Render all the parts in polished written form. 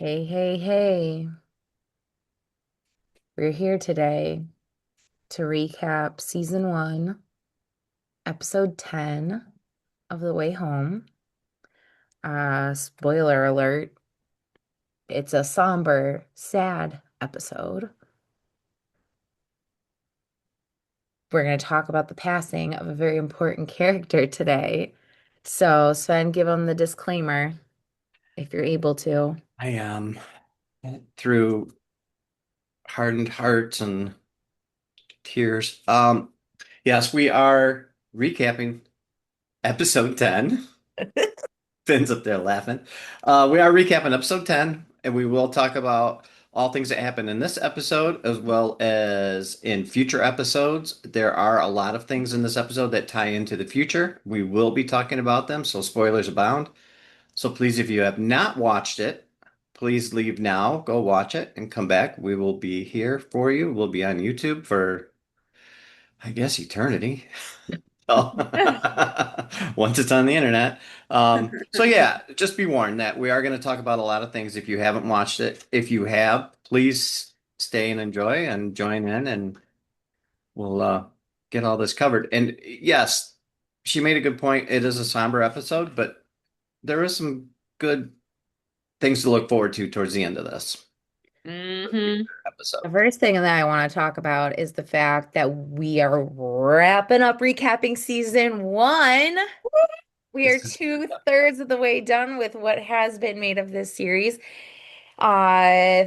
Hey, hey, hey. We're here today to recap season one, episode 10 of The Way Home. Spoiler alert, it's a somber, sad episode. We're going to talk about the passing of a very important character today. So, Sven, give them the disclaimer if you're able to. I am through hardened hearts and tears. Yes, we are recapping episode 10. Finn's up there laughing. We are recapping episode 10, and we will talk about all things that happen in this episode as well as in future episodes. There are a lot of things in this episode that tie into the future. We will be talking about them, so spoilers abound. So please, if you have not watched it, please leave now, go watch it, and come back. We will be here for you. We'll be on YouTube for, I guess, eternity. Oh, once it's on the internet. So yeah, just be warned that we are going to talk about a lot of things if you haven't watched it. If you have, please stay and enjoy and join in, and we'll get all this covered. And yes, she made a good point. It is a somber episode, but there is some good things to look forward to towards the end of this hmm episode. The first thing that I want to talk about is the fact that we are wrapping up recapping season one. We are This is two-thirds of the way done with what has been made of this series. Uh,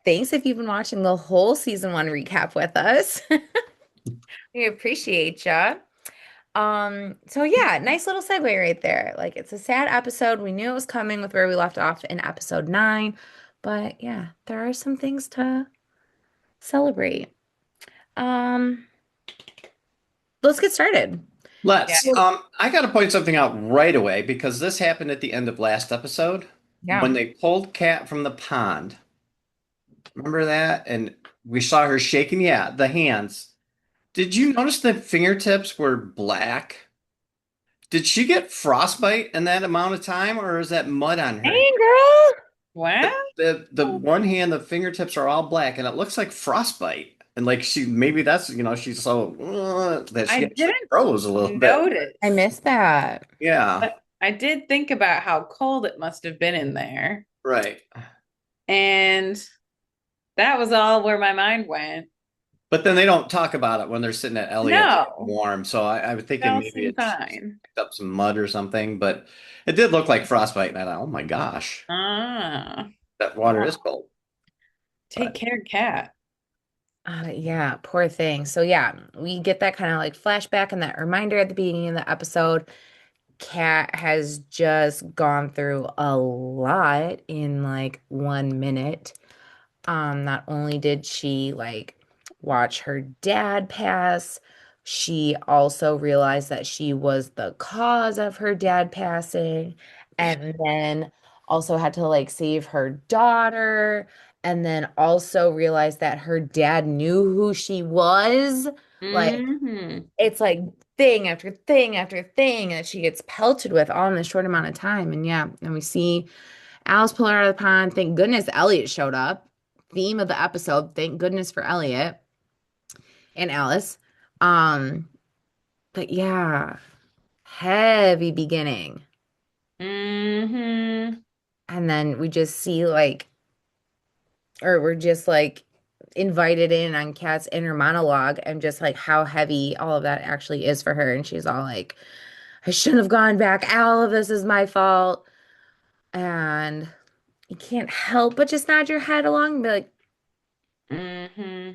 Thanks if you've been watching the whole season one recap with us. We appreciate ya. So yeah, nice little segue right there. Like it's a sad episode. We knew it was coming with where we left off in episode 9, but yeah, there are some things to celebrate. Um, let's get started. Yeah. let's. I got to point something out right away because this happened at the end of last episode Yeah. when they pulled Kat from the pond. Remember that? And we saw her shaking. Yeah, the hands. Did you notice the fingertips were black? Did she get frostbite in that amount of time, or is that mud on her? Hey, girl. Wow. The one hand, the fingertips are all black, and it looks like frostbite. And like she, maybe that's she's so that I she actually didn't froze a little bit. I notice, missed that. Yeah, but I did think about how cold it must have been in there. right. And that was all where my mind went. But then they don't talk about it when they're sitting at Elliot's No, warm. So I was it thinking all maybe seemed it's fine. picked up some mud or something, but it did look like frostbite. And I thought, oh my gosh, Ah, that water is well, cold. take But care, cat. Yeah, poor thing. So yeah, we get that kind of like flashback and that reminder at the beginning of the episode. Kat has just gone through a lot in like 1 minute. Not only did she like watch her dad pass, she also realized that she was the cause of her dad passing, and then also had to like save her daughter, and then also realized that her dad knew who she was. Like Hmm. it's like thing after thing after thing that she gets pelted with all in a short amount of time. And yeah, and we see Alice pull her out of the pond. Thank goodness Elliot showed up. Theme of the episode. Thank goodness for Elliot and Alice. Um, but yeah, heavy beginning. Hmm. And then we just see like, or we're just like invited in on Kat's inner monologue and just like how heavy all of that actually is for her. And she's all like, I shouldn't have gone back. All of this is my fault. And you can't help but just nod your head along and be like, Hmm.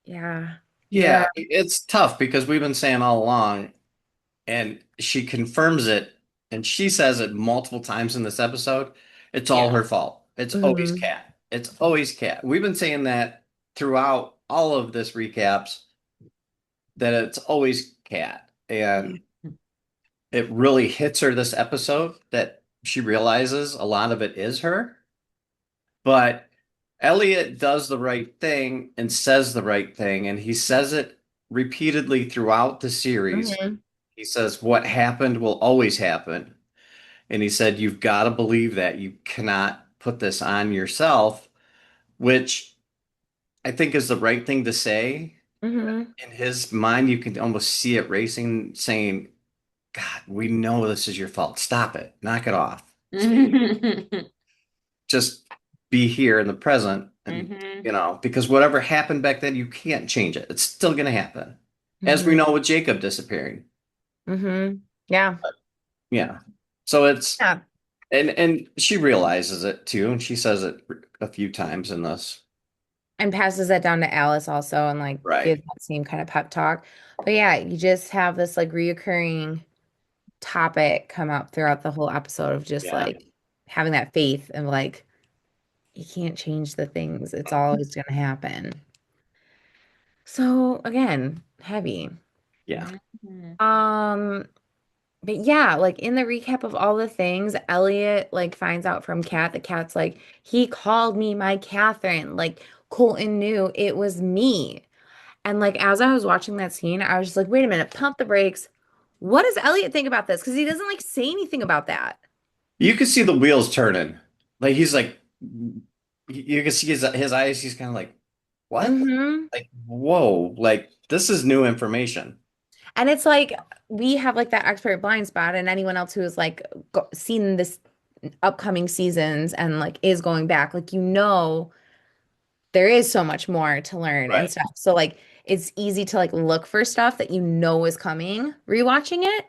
yeah, yeah. yeah, it's tough because we've been saying all along, and she confirms it, and she says it multiple times in this episode. It's all Yeah. her fault. It's always Mhm. Cat. It's always Cat. We've been saying that throughout all of this recaps that it's always Cat. And it really hits her this episode that she realizes a lot of it is her. But Elliot does the right thing and says the right thing, and he says it repeatedly throughout the series. Mhm. He says, what happened will always happen. And he said, you've got to believe that. You cannot put this on yourself, which I think is the right thing to say. Mm-hmm. In his mind, you can almost see it racing, saying, God, we know this is your fault. Stop it. Knock it off. Just be here in the present. And, Hmm. because whatever happened back then, you can't change it. It's still going to happen. As we Mm-hmm. know with Jacob disappearing. Mm-hmm. Yeah. Yeah. So it's, Yeah. and she realizes it too. And she says it a few times in this. And passes that down to Alice also and like Right. gives that same kind of pep talk. But yeah, you just have this like reoccurring topic come up throughout the whole episode of just Yeah. like having that faith and like you can't change the things. It's always gonna happen. So again, heavy. Yeah. Hmm. Um, but yeah, like in the recap of all the things, Elliot like finds out from Kat that Kat's like, he called me my Catherine. Like Colton knew it was me. And like as I was watching that scene, I was just like, wait a minute, pump the brakes. What does Elliot think about this? Because he doesn't like say anything about that. You can see the wheels turning. Like he's like, you can see his eyes. He's kind of like, what? Hmm. Like, whoa, like this is new information. And it's like we have like that expert blind spot, and anyone else who has like seen this upcoming seasons and like is going back, like there is so much more to learn and Right. stuff. So like it's easy to like look for stuff that you know is coming, rewatching it.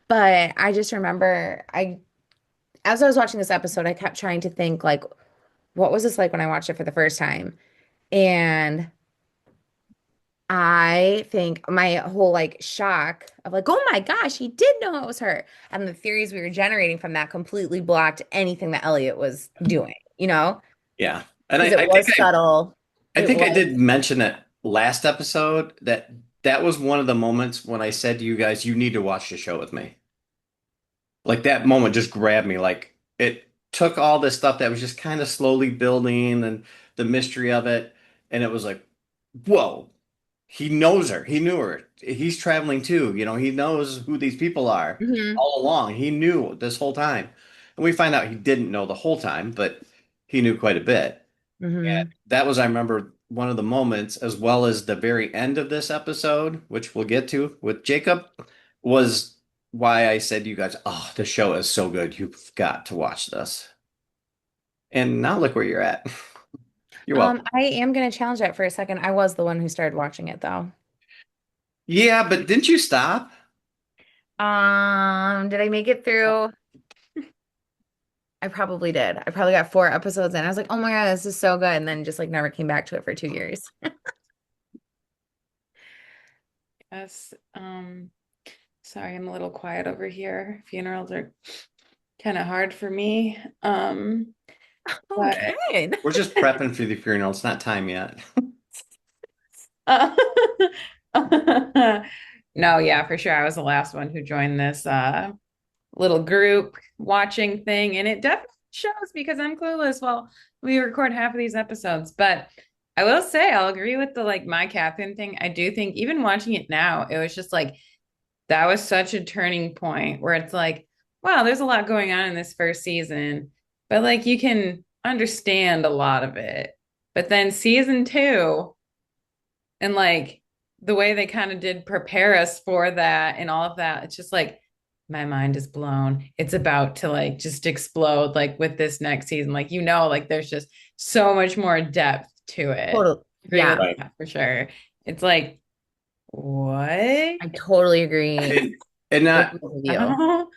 But I just remember as I was watching this episode, I kept trying to think like, what was this like when I watched it for the first time? And I think my whole like shock of like, oh my gosh, he did know it was her. And the theories we were generating from that completely blocked anything that Elliot was doing, Yeah. And because it was subtle. I It think I was. did mention it last episode that that was one of the moments when I said to you guys, you need to watch the show with me. Like that moment just grabbed me. Like it took all this stuff that was just kind of slowly building and the mystery of it. And it was like, whoa, he knows her. He knew her. He's traveling too. He knows who these people are Hmm. all along. He knew this whole time. And we find out he didn't know the whole time, but he knew quite a bit. And Hmm. that was, I remember, one of the moments, as well as the very end of this episode, which we'll get to with Jacob, was why I said to you guys, oh, the show is so good. You've got to watch this. And now look where you're at. You're welcome. I am gonna challenge that for a second. I was the one who started watching it though. Yeah, but didn't you stop? Did I make it through? I probably did. I probably got 4 episodes in. I was like, oh my God, this is so good. And then just like never came back to it for 2 years. Yes. Sorry, I'm a little quiet over here. Funerals are kind of hard for me. Oh, But good. We're just prepping for the funeral. It's not time yet. uh, no, yeah, for sure. I was the last one who joined this little group watching thing, and it definitely shows because I'm clueless. Well, we record half of these episodes, but I will say I'll agree with the like my Catherine thing. I do think even watching it now, it was just like that was such a turning point where it's like, wow, there's a lot going on in this first season, but like you can understand a lot of it. But then season two, and like the way they kind of did prepare us for that and all of that, it's just like my mind is blown. It's about to like just explode like with this next season. Like, like there's just so much more depth to it. Total. Agree with Yeah, Right. that for sure. It's like, what? I totally agree And, and with not both of you.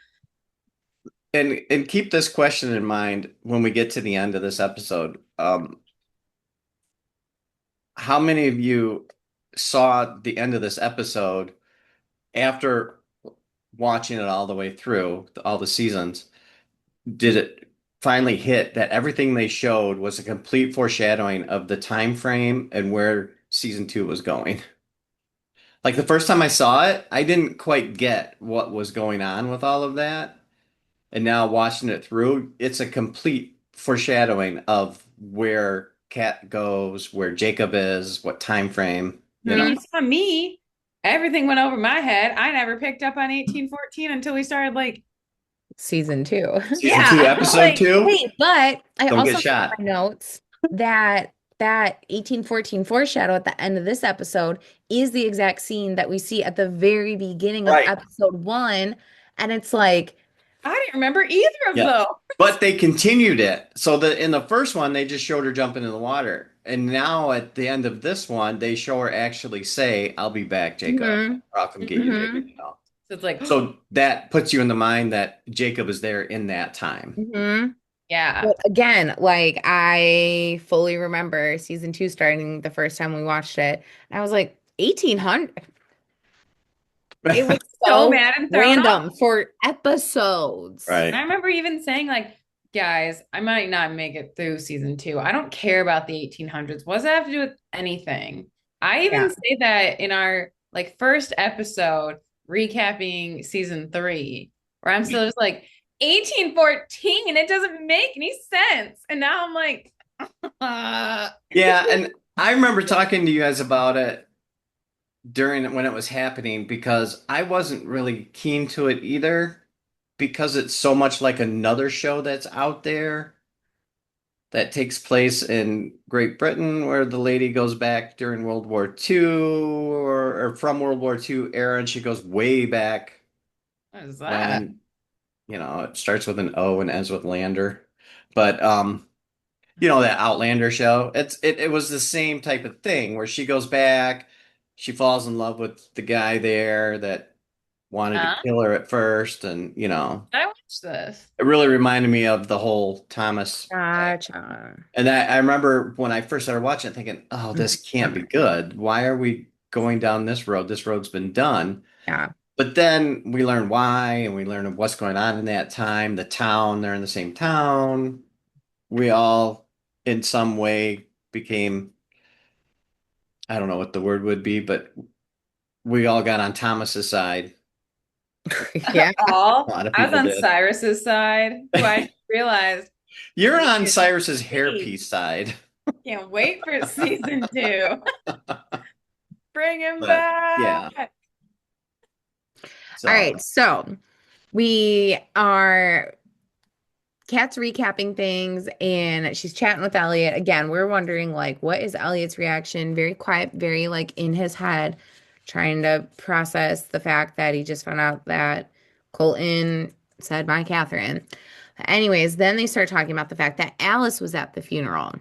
and keep this question in mind when we get to the end of this episode. How many of you saw the end of this episode after watching it all the way through, all the seasons? Did it finally hit that everything they showed was a complete foreshadowing of the time frame and where season two was going? Like the first time I saw it, I didn't quite get what was going on with all of that. And now watching it through, it's a complete foreshadowing of where Kat goes, where Jacob is, what time frame, I mean, you saw me, everything went over my head. I never picked up on 1814 until we started like season two. Season two, Yeah, episode like two. Hey, but I Don't get also have shot. my notes that that 1814 foreshadow at the end of this episode is the exact scene that we see at the very beginning of Right. episode one. And it's like, I didn't remember either of Yeah. those. But they continued it. So in the first one, they just showed her jumping in the water. And now at the end of this one, they show her actually say, "I'll be back, Jacob. mhm, I'll come get you, Jacob." mhm, You know. So it's like, So that puts you in the mind that Jacob is there in that time. mhm. yeah. But again, like I fully remember season two starting the first time we watched it. And I was like, 1800. It was So so mad and thrown off. random for episodes. I Right. remember even saying, like, guys, I might not make it through season two. I don't care about the 1800s. What does that have to do with anything? I even Yeah. say that in our like first episode recapping season three, where I'm still just like 1814, it doesn't make any sense. And now I'm like, Yeah, and I remember talking to you guys about it during when it was happening because I wasn't really keen to it either because it's so much like another show that's out there that takes place in Great Britain where the lady goes back during World War II or from World War II era and she goes way back what is that? when, it starts with an O and ends with Lander. But that Outlander show. It was the same type of thing where she goes back, she falls in love with the guy there that wanted to Huh? kill her at first, and I watched this. it really reminded me of the whole Thomas thing. Gotcha. And I remember when I first started watching it thinking, oh, this can't be good. Why are we going down this road? This road's been done. Yeah. But then we learn why, and we learn what's going on in that time, the town, they're in the same town. We all, in some way, became, I don't know what the word would be, but we all got on Thomas's side. Yeah. A All lot of I was people on did. Cyrus's side, who I realized You're on can't Cyrus's wait, hairpiece side. can't wait for season two. Bring him But yeah, back. All so right. So we are Kat's recapping things and she's chatting with Elliot. Again, we're wondering like what is Elliot's reaction? Very quiet, very like in his head, trying to process the fact that he just found out that Colton said my Catherine. Anyways, then they start talking about the fact that Alice was at the funeral.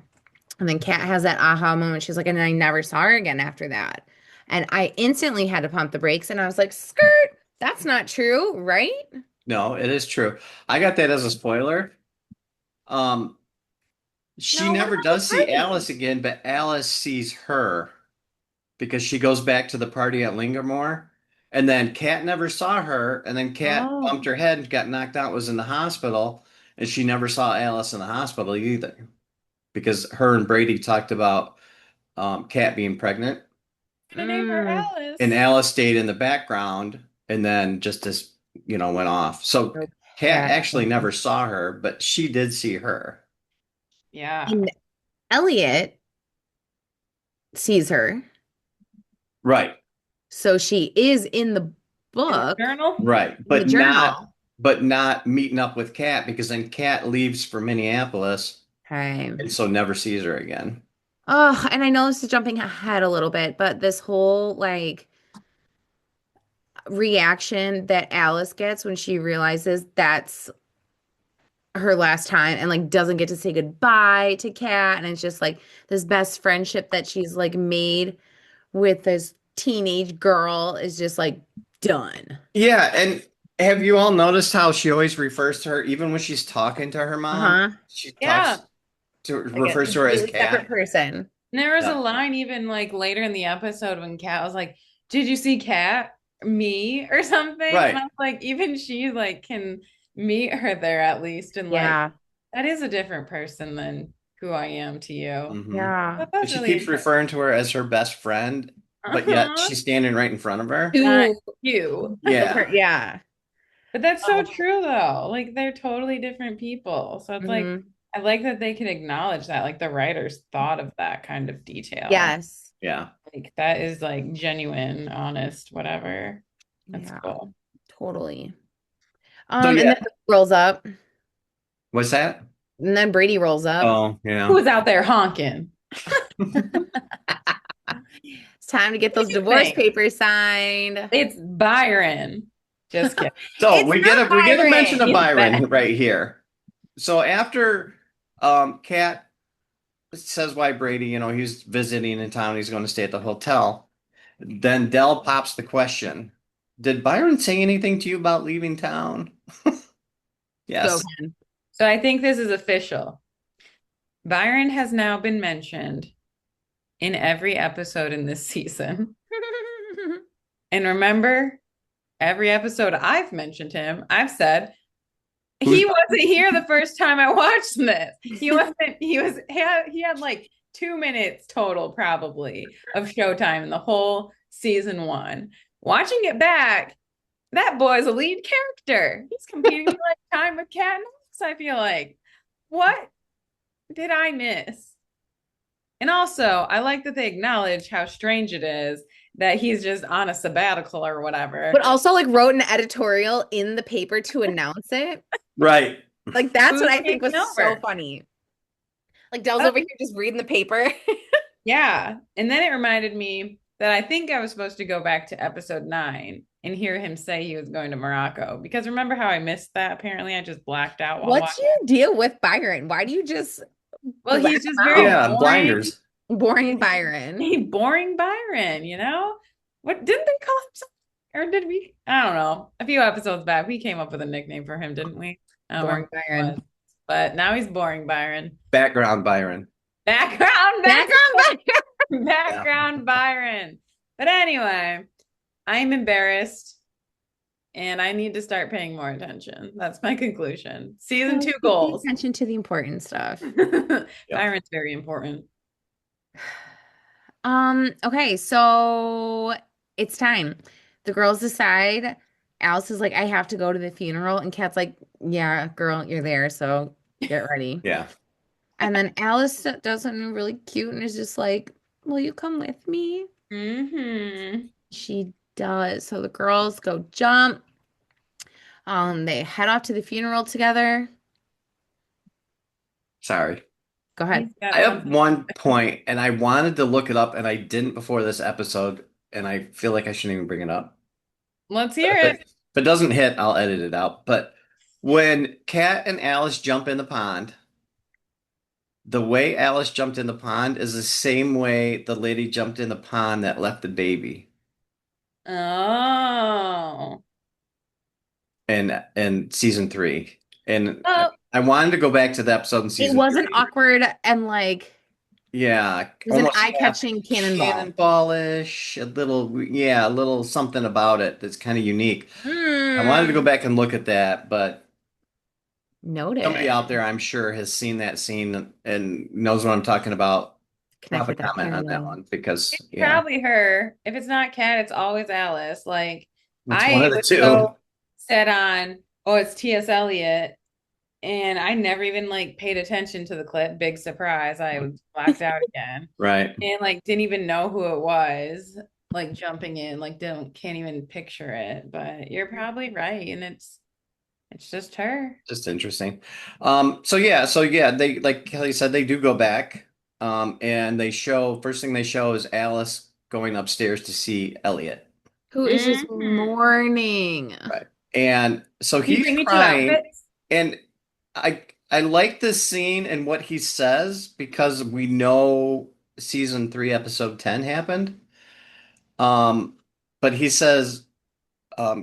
And then Kat has that aha moment. She's like, and I never saw her again after that. And I instantly had to pump the brakes and I was like, skirt, that's not true, right? no, it is true. I got that as a spoiler. Um, she No, what never about the does see party? Alice again, but Alice sees her because she goes back to the party at Lingermore. And then Kat never saw her, and then Kat Oh, bumped her head and got knocked out, was in the hospital, and she never saw Alice in the hospital either because her and Brady talked about Kat being pregnant, gonna name her Mm, and Alice. Alice stayed in the background, and then just as went off. So nope. Kat Kat. actually never saw her, but she did see her. Yeah. And Elliot sees her. Right, So she is in the In the book, journal. right, in the journal. but not meeting up with Kat because then Kat leaves for Minneapolis Okay. and so never sees her again. Oh, and I know this is jumping ahead a little bit, but this whole like reaction that Alice gets when she realizes that's her last time and like doesn't get to say goodbye to Kat, and it's just like this best friendship that she's like made with this teenage girl is just like done. Yeah, and have you all noticed how she always refers to her, even when she's talking to her mom? Uh-huh. She Yeah. Like a refers to her as completely separate Kat. person. There was a Yeah, line even like later in the episode when Kat was like, "Did you see Kat? Me or something?" And I right. was like, even she like can meet her there at least, and like Yeah. that is a different person than who I am to you. Hmm. Yeah. That And was she really keeps interesting. referring to her as her best friend, but yet Uh-huh. she's standing right in front of her. Not Two you. Yeah. yeah. But that's so Oh. true though. Like they're totally different people. So it's like Hmm. I like that they can acknowledge that. Like the writers thought of that kind of detail. Yes. Yeah. Like that is like genuine, honest, whatever. That's Yeah, cool. totally. So And yeah, then rolls up, what's that? and then Brady rolls up. Oh, Who yeah. was out there honking? It's time to get those What do you divorce think? papers signed. It's Byron. Just kidding. So It's not we get a mention of Byron. He's Byron back. right here. So after Kat says why Brady, he's visiting in town, he's going to stay at the hotel. Then Dell pops the question, did Byron say anything to you about leaving town? Go, Yes. Ken. So I think this is official. Byron has now been mentioned in every episode in this season. And remember, every episode I've mentioned him, I've said Who's he wasn't here the first time I watched this. He had like 2 minutes total probably of showtime in the whole season one. Watching it back, that boy's a lead character. He's competing for like time with Cat I feel like. What did I miss? And also, I like that they acknowledge how strange it is that he's just on a sabbatical or whatever. But also like wrote an editorial in the paper to announce it. right? Like that's Who's what I think was taking so over? funny. Like Dell's Oh, over here just reading the paper. yeah. And then it reminded me that I think I was supposed to go back to episode 9 and hear him say he was going to Morocco. Because remember how I missed that? Apparently, I just blacked out while What's watching. your deal with Byron? Why do you just Well, let he's just him very out? Yeah, boring. blinders. Boring Byron. Boring Byron, you know? What didn't they call him something? Or did we? I don't know. A few episodes back, we came up with a nickname for him, didn't we? I don't Boring remember what it Byron. was. But now he's boring Byron. Background Byron. Background, Background Byron. background Byron. But anyway, I'm embarrassed and I need to start paying more attention. That's my conclusion. Season 2 Pay goals. attention to the important stuff. Byron's very important. Okay, so it's time. The girls decide. Alice is like, I have to go to the funeral, and Kat's like, yeah, girl, you're there, so get ready. Yeah. And then Alice does something really cute and is just like, will you come with me? Mm-hmm. She does. So the girls go jump. They head off to the funeral together. Sorry. Go ahead. He's got I have something. one point, and I wanted to look it up, and I didn't before this episode, and I feel like I shouldn't even bring it up. Let's hear If it. it doesn't hit, I'll edit it out. But when Kat and Alice jump in the pond, the way Alice jumped in the pond is the same way the lady jumped in the pond that left the baby Oh. in season 3. And Oh, I wanted to go back to the episode in it season wasn't 3. awkward and like Yeah, it was an almost eye-catching cannonball. cannonballish, a little something about it that's kind of unique. I wanted to go Hmm. back and look at that, but somebody Noted. out there, I'm sure, has seen that scene and knows what I'm talking about. Connect Probably with that comment on that parallel. one because, It's yeah, probably her. If it's not Kat, it's always Alice. Like it's one I of the was two. so set on, oh, it's T.S. Eliot. And I never even like paid attention to the clip. Big surprise. I was blacked out again. Right. And like didn't even know who it was. Like jumping in, like can't even picture it. But you're probably right. And it's just her. Just interesting. So yeah, they like Kelly said, they do go back. And they show first thing they show is Alice going upstairs to see Elliot. Who is just Mhm. mourning. Right. And so Can you he's bring me two crying, outfits? and I like this scene and what he says because we know season 3, episode 10 happened. Um, but he says,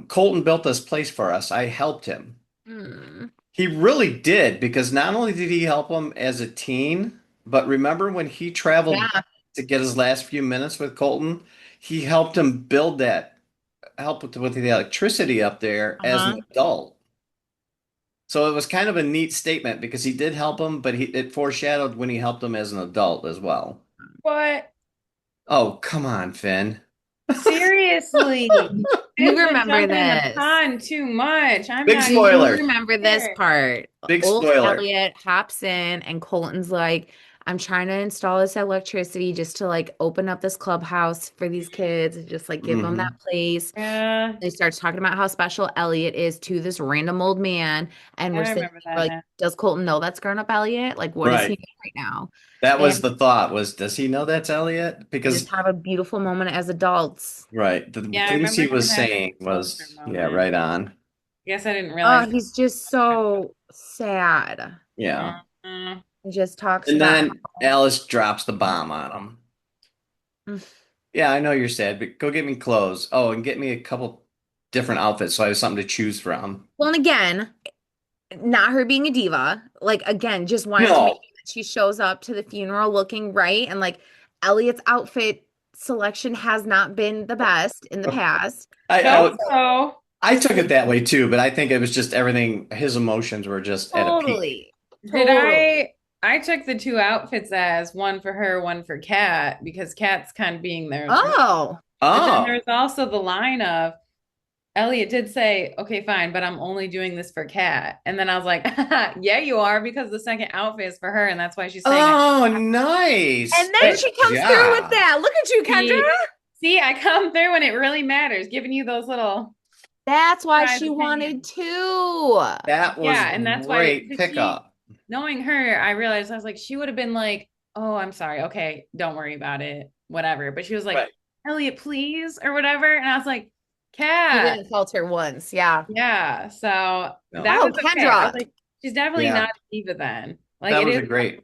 Colton built this place for us. I helped him. Hmm. He really did because not only did he help him as a teen, but remember when he traveled Yeah. to get his last few minutes with Colton, he helped him build that, help with the electricity up there as an Uh-huh. adult. So it was kind of a neat statement because he did help him, but it foreshadowed when he helped him as an adult as well. What? Oh, come on, Finn. Seriously. You Finn's been remember jumping in the this. pond too much. I'm Big not You spoiler. remember this here. part. Big Old spoiler. Elliot hops in and Colton's like, I'm trying to install this electricity just to like open up this clubhouse for these kids and just like give them Hmm. that place. Yeah, They starts talking about how special Elliot is to this random old man. And we're I sitting remember there, we're that like, now. does Colton know that's grown up Elliot? Like, what does he Right. know right now? That was And the thought was, does he know that's Elliot? they just Because, have a beautiful moment as adults. right, the Yeah, I things remember he him was having saying a closure was, yeah, moment. right on. Guess I didn't Oh, realize. he's just so sad. Yeah. Mhm. He just talks And about then Alice drops the bomb on him. how, Yeah, I know you're sad, but go get me clothes. Oh, and get me a couple different outfits so I have something to choose from. well, and again, not her being a diva, like again, just wanted to make No. sure that she shows up to the funeral looking right. And like Elliot's outfit selection has not been the best in the past. I, Don't I go. I took it that way too, but I think it was just everything, his emotions were just at a peak. Totally. Did Totally. I took the two outfits as one for her, one for Kat, because Kat's kind of being there too. Oh, But then Oh. there's also the line of Elliot did say, okay, fine, but I'm only doing this for Kat. And then I was like, yeah, you are, because the second outfit is for her, and that's why she's saying it. Oh, nice. and then Good But she comes through with job. that. Look at you, see, Kendra. see, I come through when it really matters, giving you those little That's why surprise she wanted opinions. to. That was Yeah, and that's why, great because she, pickup. knowing her, I realized I was like, she would have been like, oh, I'm sorry. Okay, don't worry about it. Whatever. But she was like, Right. Elliot, please, or whatever. And I was like, He Kat. didn't falter once. Yeah. Yeah. So No. that Oh, was okay. I was Kendra. like, she's definitely Yeah, not a diva then. Like that it was is a great,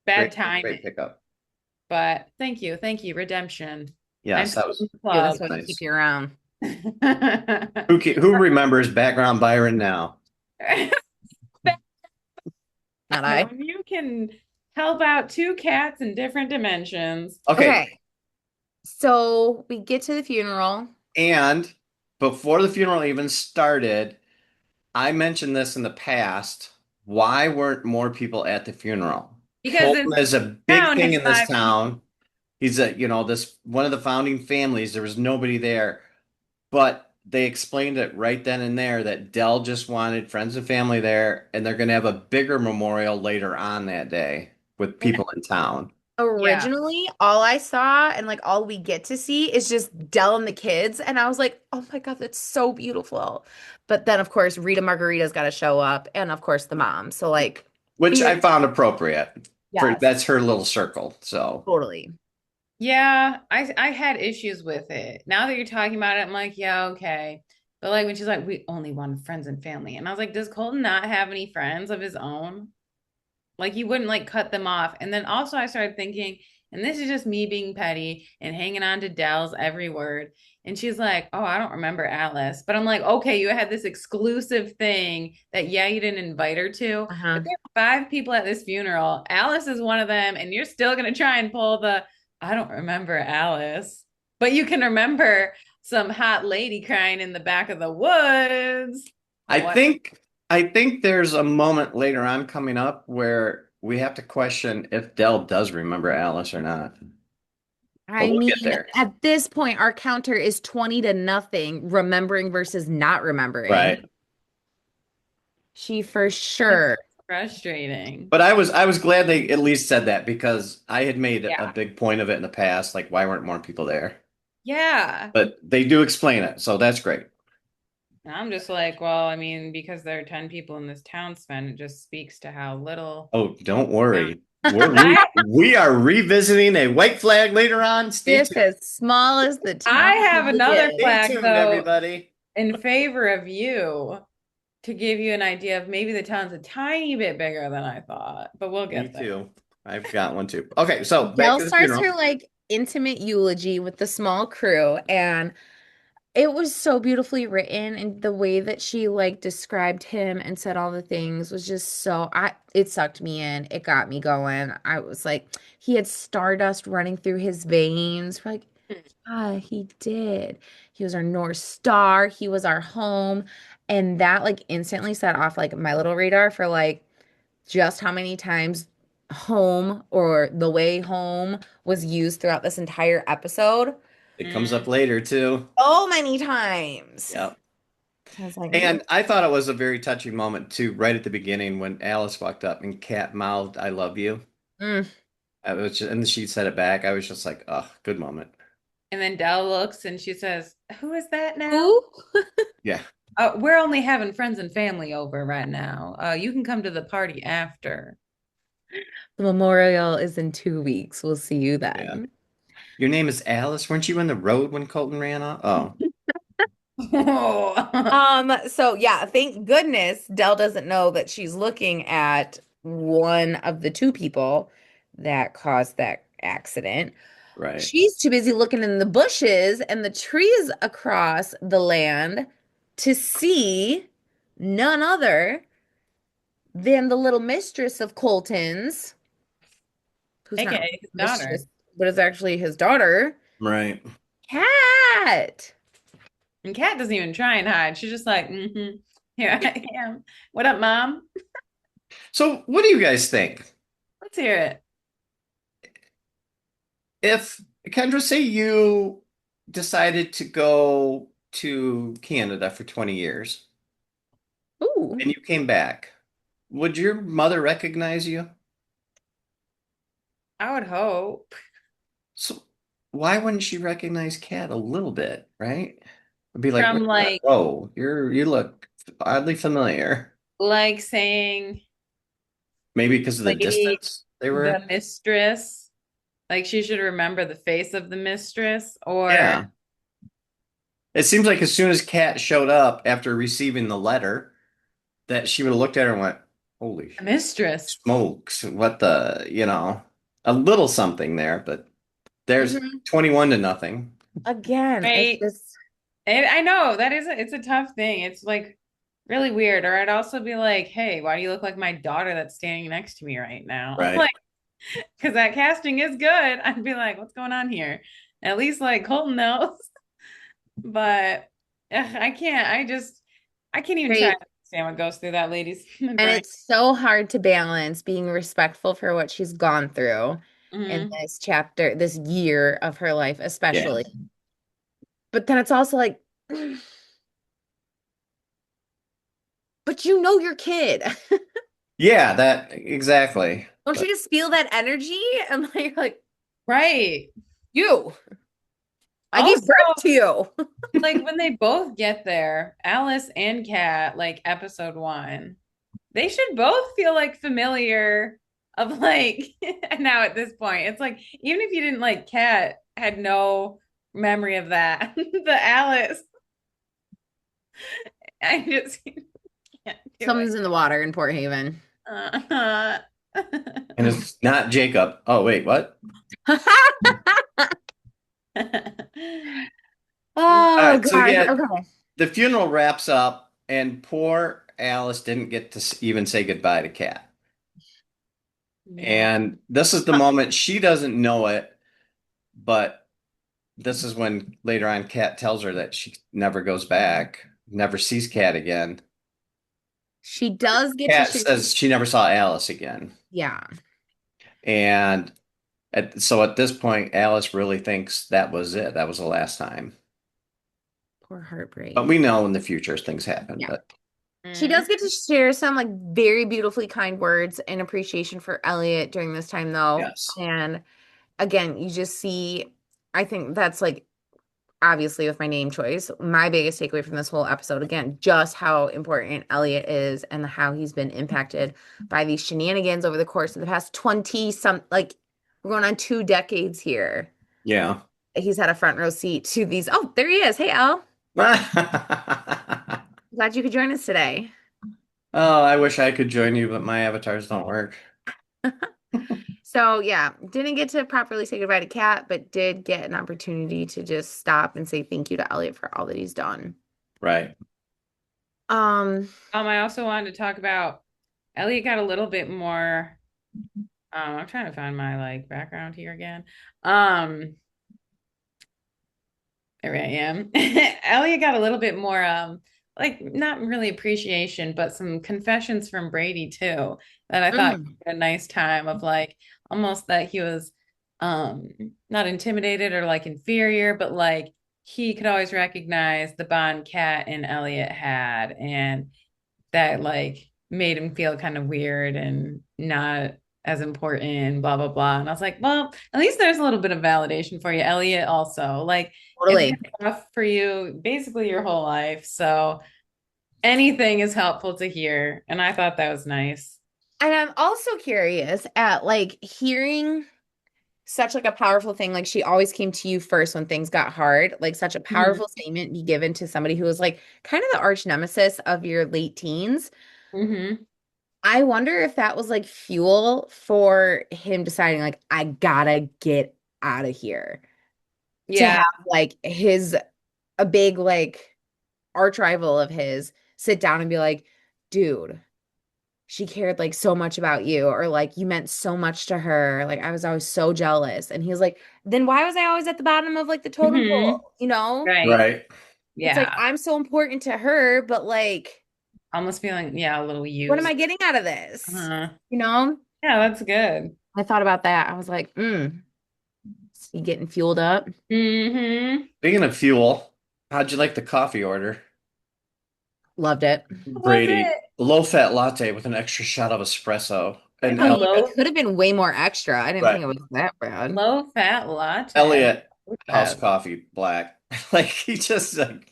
bad great timing. pickup. But thank you. Thank you. Redemption. I'm Yes, that still was in the Do that this was club. when you keep nice. you around. Who remembers background Byron now? Not I. When you can help out two cats in different dimensions. Okay, Okay. So we get to the funeral. and before the funeral even started, I mentioned this in the past. Why weren't more people at the funeral? Because this Colton is a big town thing has in this five people. town. He's this one of the founding families. There was nobody there, but they explained it right then and there that Dell just wanted friends and family there, and they're going to have a bigger memorial later on that day with And people in town. yeah. Originally, all I saw and like all we get to see is just Dell and the kids. And I was like, oh my God, that's so beautiful. But then, of course, Rita Margarita's got to show up. And of course, the mom. So, like, Which here, I found appropriate for yes, that's her little circle. So totally. Yeah, I had issues with it. Now that you're talking about it, I'm like, yeah, okay. But like when she's like, we only want friends and family. And I was like, does Colton not have any friends of his own? Like you wouldn't like cut them off. And then also I started thinking, and this is just me being petty and hanging on to Dell's every word. And she's like, oh, I don't remember Alice. But I'm like, okay, you had this exclusive thing that, yeah, you didn't invite her to. Uh-huh. But there are five people at this funeral. Alice is one of them. And you're still going to try and pull the, I don't remember Alice. But you can remember some hot lady crying in the back of the woods. I What? think I think there's a moment later on coming up where we have to question if Dell does remember Alice or not. But I we'll mean, get there. at this point, our counter is 20-0, remembering versus not remembering. Right. She for It's sure. frustrating. But I was glad they at least said that because I had made a Yeah. big point of it in the past, like why weren't more people there? Yeah. But they do explain it, so that's great. And I'm just like, well, I mean, because there are 10 people in this town, Sven, it just speaks to how little. Oh, don't worry. I We are revisiting a white flag later on. Stay Just tuned. as small as the I town have really another is. Stay flag tuned, though everybody. in favor of you to give you an idea of maybe the town's a tiny bit bigger than I thought, but we'll Me get there. too. I've got one too. Okay, so back Dell to the starts funeral. her like intimate eulogy with the small crew, and it was so beautifully written, and the way that she like described him and said all the things was just so I it sucked me in. It got me going. I was like, he had stardust running through his veins. We're like, yeah, he did. He was our North Star. He was our home. And that like instantly set off like my little radar for like just how many times home or the way home was used throughout this entire episode. It comes Mm. up later too. So many times. Yep. I was like, And I thought it was a very touching moment too, right at the beginning when Alice walked up and Cat mouthed, "I love you." mm. And she said it back. I was just like, oh, good moment. And then Dell looks and she says, "Who is that now?" Who? Yeah, We're only having friends and family over right now. You can come to the party after. The memorial is in 2 weeks. We'll see you yeah. then. Your name is Alice. Weren't you in the road when Colton ran off? Oh, So yeah, thank goodness Dell doesn't know that she's looking at one of the two people that caused that accident. right. She's too busy looking in the bushes and the trees across the land to see none other than the little mistress of Colton's, who's not AKA his daughter. mistress, but is actually his daughter, Right. Cat. And Kat doesn't even try and hide. She's just like, here I am. What up, mom? So, what do you guys think? Let's hear it. If Kendra, say you decided to go to Canada for 20 years Ooh. and you came back, would your mother recognize you? I would hope. So, why wouldn't she recognize Kat a little bit, right? I'd be like, From like whoa, you look oddly familiar. saying Maybe because of the lady distance they were. the mistress. Like she should remember the face of the mistress or Yeah. It seems like as soon as Kat showed up after receiving the letter, that she would have looked at her and went, holy the mistress. smokes, what the, a little something there, but there's Mhm. 21 to nothing. Again, it's Right. just And I know that is it's a tough thing. It's like really weird. Or I'd also be like, hey, why do you look like my daughter that's standing next to me right now? Right. Like, because that casting is good. I'd be like, what's going on here? At least like Colton knows. But I can't. I can't even try great. to understand what goes through that lady's And brain. it's so hard to balance being respectful for what she's gone through in Mhm. this chapter, this year of her life, Yeah. especially. But then it's also like, but you know your kid. Yeah, that exactly. Don't you But just feel that energy? And like, Right. you, I gave Also, birth to you. like when they both get there, Alice and Kat, like episode one, they should both feel like familiar of like now at this point. It's like even if you didn't like Kat had no memory of that. The Alice, I just can't do it. Something's in the water in Port Haven. Uh, and it's not Jacob. Oh, wait, what? All Oh right, so gosh. yeah, Okay. the funeral wraps up, and poor Alice didn't get to even say goodbye to Kat. No. And this is the moment she doesn't know it, but this is when later on Kat tells her that she never goes back, never sees Kat again. She does get to Kat share. says she never saw Alice again. Yeah. And so at this point, Alice really thinks that was it. That was the last time. Poor But heartbreak. we know in the future things happen. Yeah. But She Mhm. does get to share some like very beautifully kind words and appreciation for Elliot during this time though. yes. And again, you just see, I think that's like obviously with my name choice, my biggest takeaway from this whole episode, again, just how important Elliot is and how he's been impacted by these shenanigans over the course of the past 20 some like we're going on 2 decades here. Yeah. He's had a front row seat to these. Oh, there he is. Hey, Al. Glad you could join us today. Oh, I wish I could join you, but my avatars don't work. So yeah, didn't get to properly say goodbye to Kat, but did get an opportunity to just stop and say thank you to Elliot for all that he's done. Right. Um, I also wanted to talk about Elliot got a little bit more. I'm trying to find my like background here again. Um, There I am. Elliot got a little bit more like not really appreciation, but some confessions from Brady too that I thought mm, a nice time of like almost that he was um not intimidated or like inferior, but like he could always recognize the bond Kat and Elliot had and that like made him feel kind of weird and not as important, blah, blah, blah. And I was like, well, at least there's a little bit of validation for you, Elliot, also. Like, it's been Totally. tough for you basically your whole life. So anything is helpful to hear. And I thought that was nice. And I'm also curious at like hearing such like a powerful thing. Like she always came to you first when things got hard. Like such a Mhm. powerful statement be given to somebody who was like kind of the arch nemesis of your late teens. Mhm. I wonder if that was like fuel for him deciding like I gotta get out of here to Yeah. have like his a big like arch rival of his sit down and be like, dude, she cared like so much about you, or like you meant so much to her. Like I was always so jealous. And he was like, then why was I always at the bottom of like the totem Mhm. pole? You know? Right. Right. It's like Yeah. I'm so important to her, but like, Almost feeling, yeah, a little what am used. I getting out of this? Uh-huh. You know? Yeah, that's good. I thought about that. I was like, is he getting fueled up? Hmm. Speaking of fuel, how'd you like the coffee order? Loved it. Was Brady, it low fat latte with an extra shot of espresso. I And mean, it low could have been way more extra. I didn't think right. it was that bad. low fat latte? Elliot What's house that? coffee black. Like he just like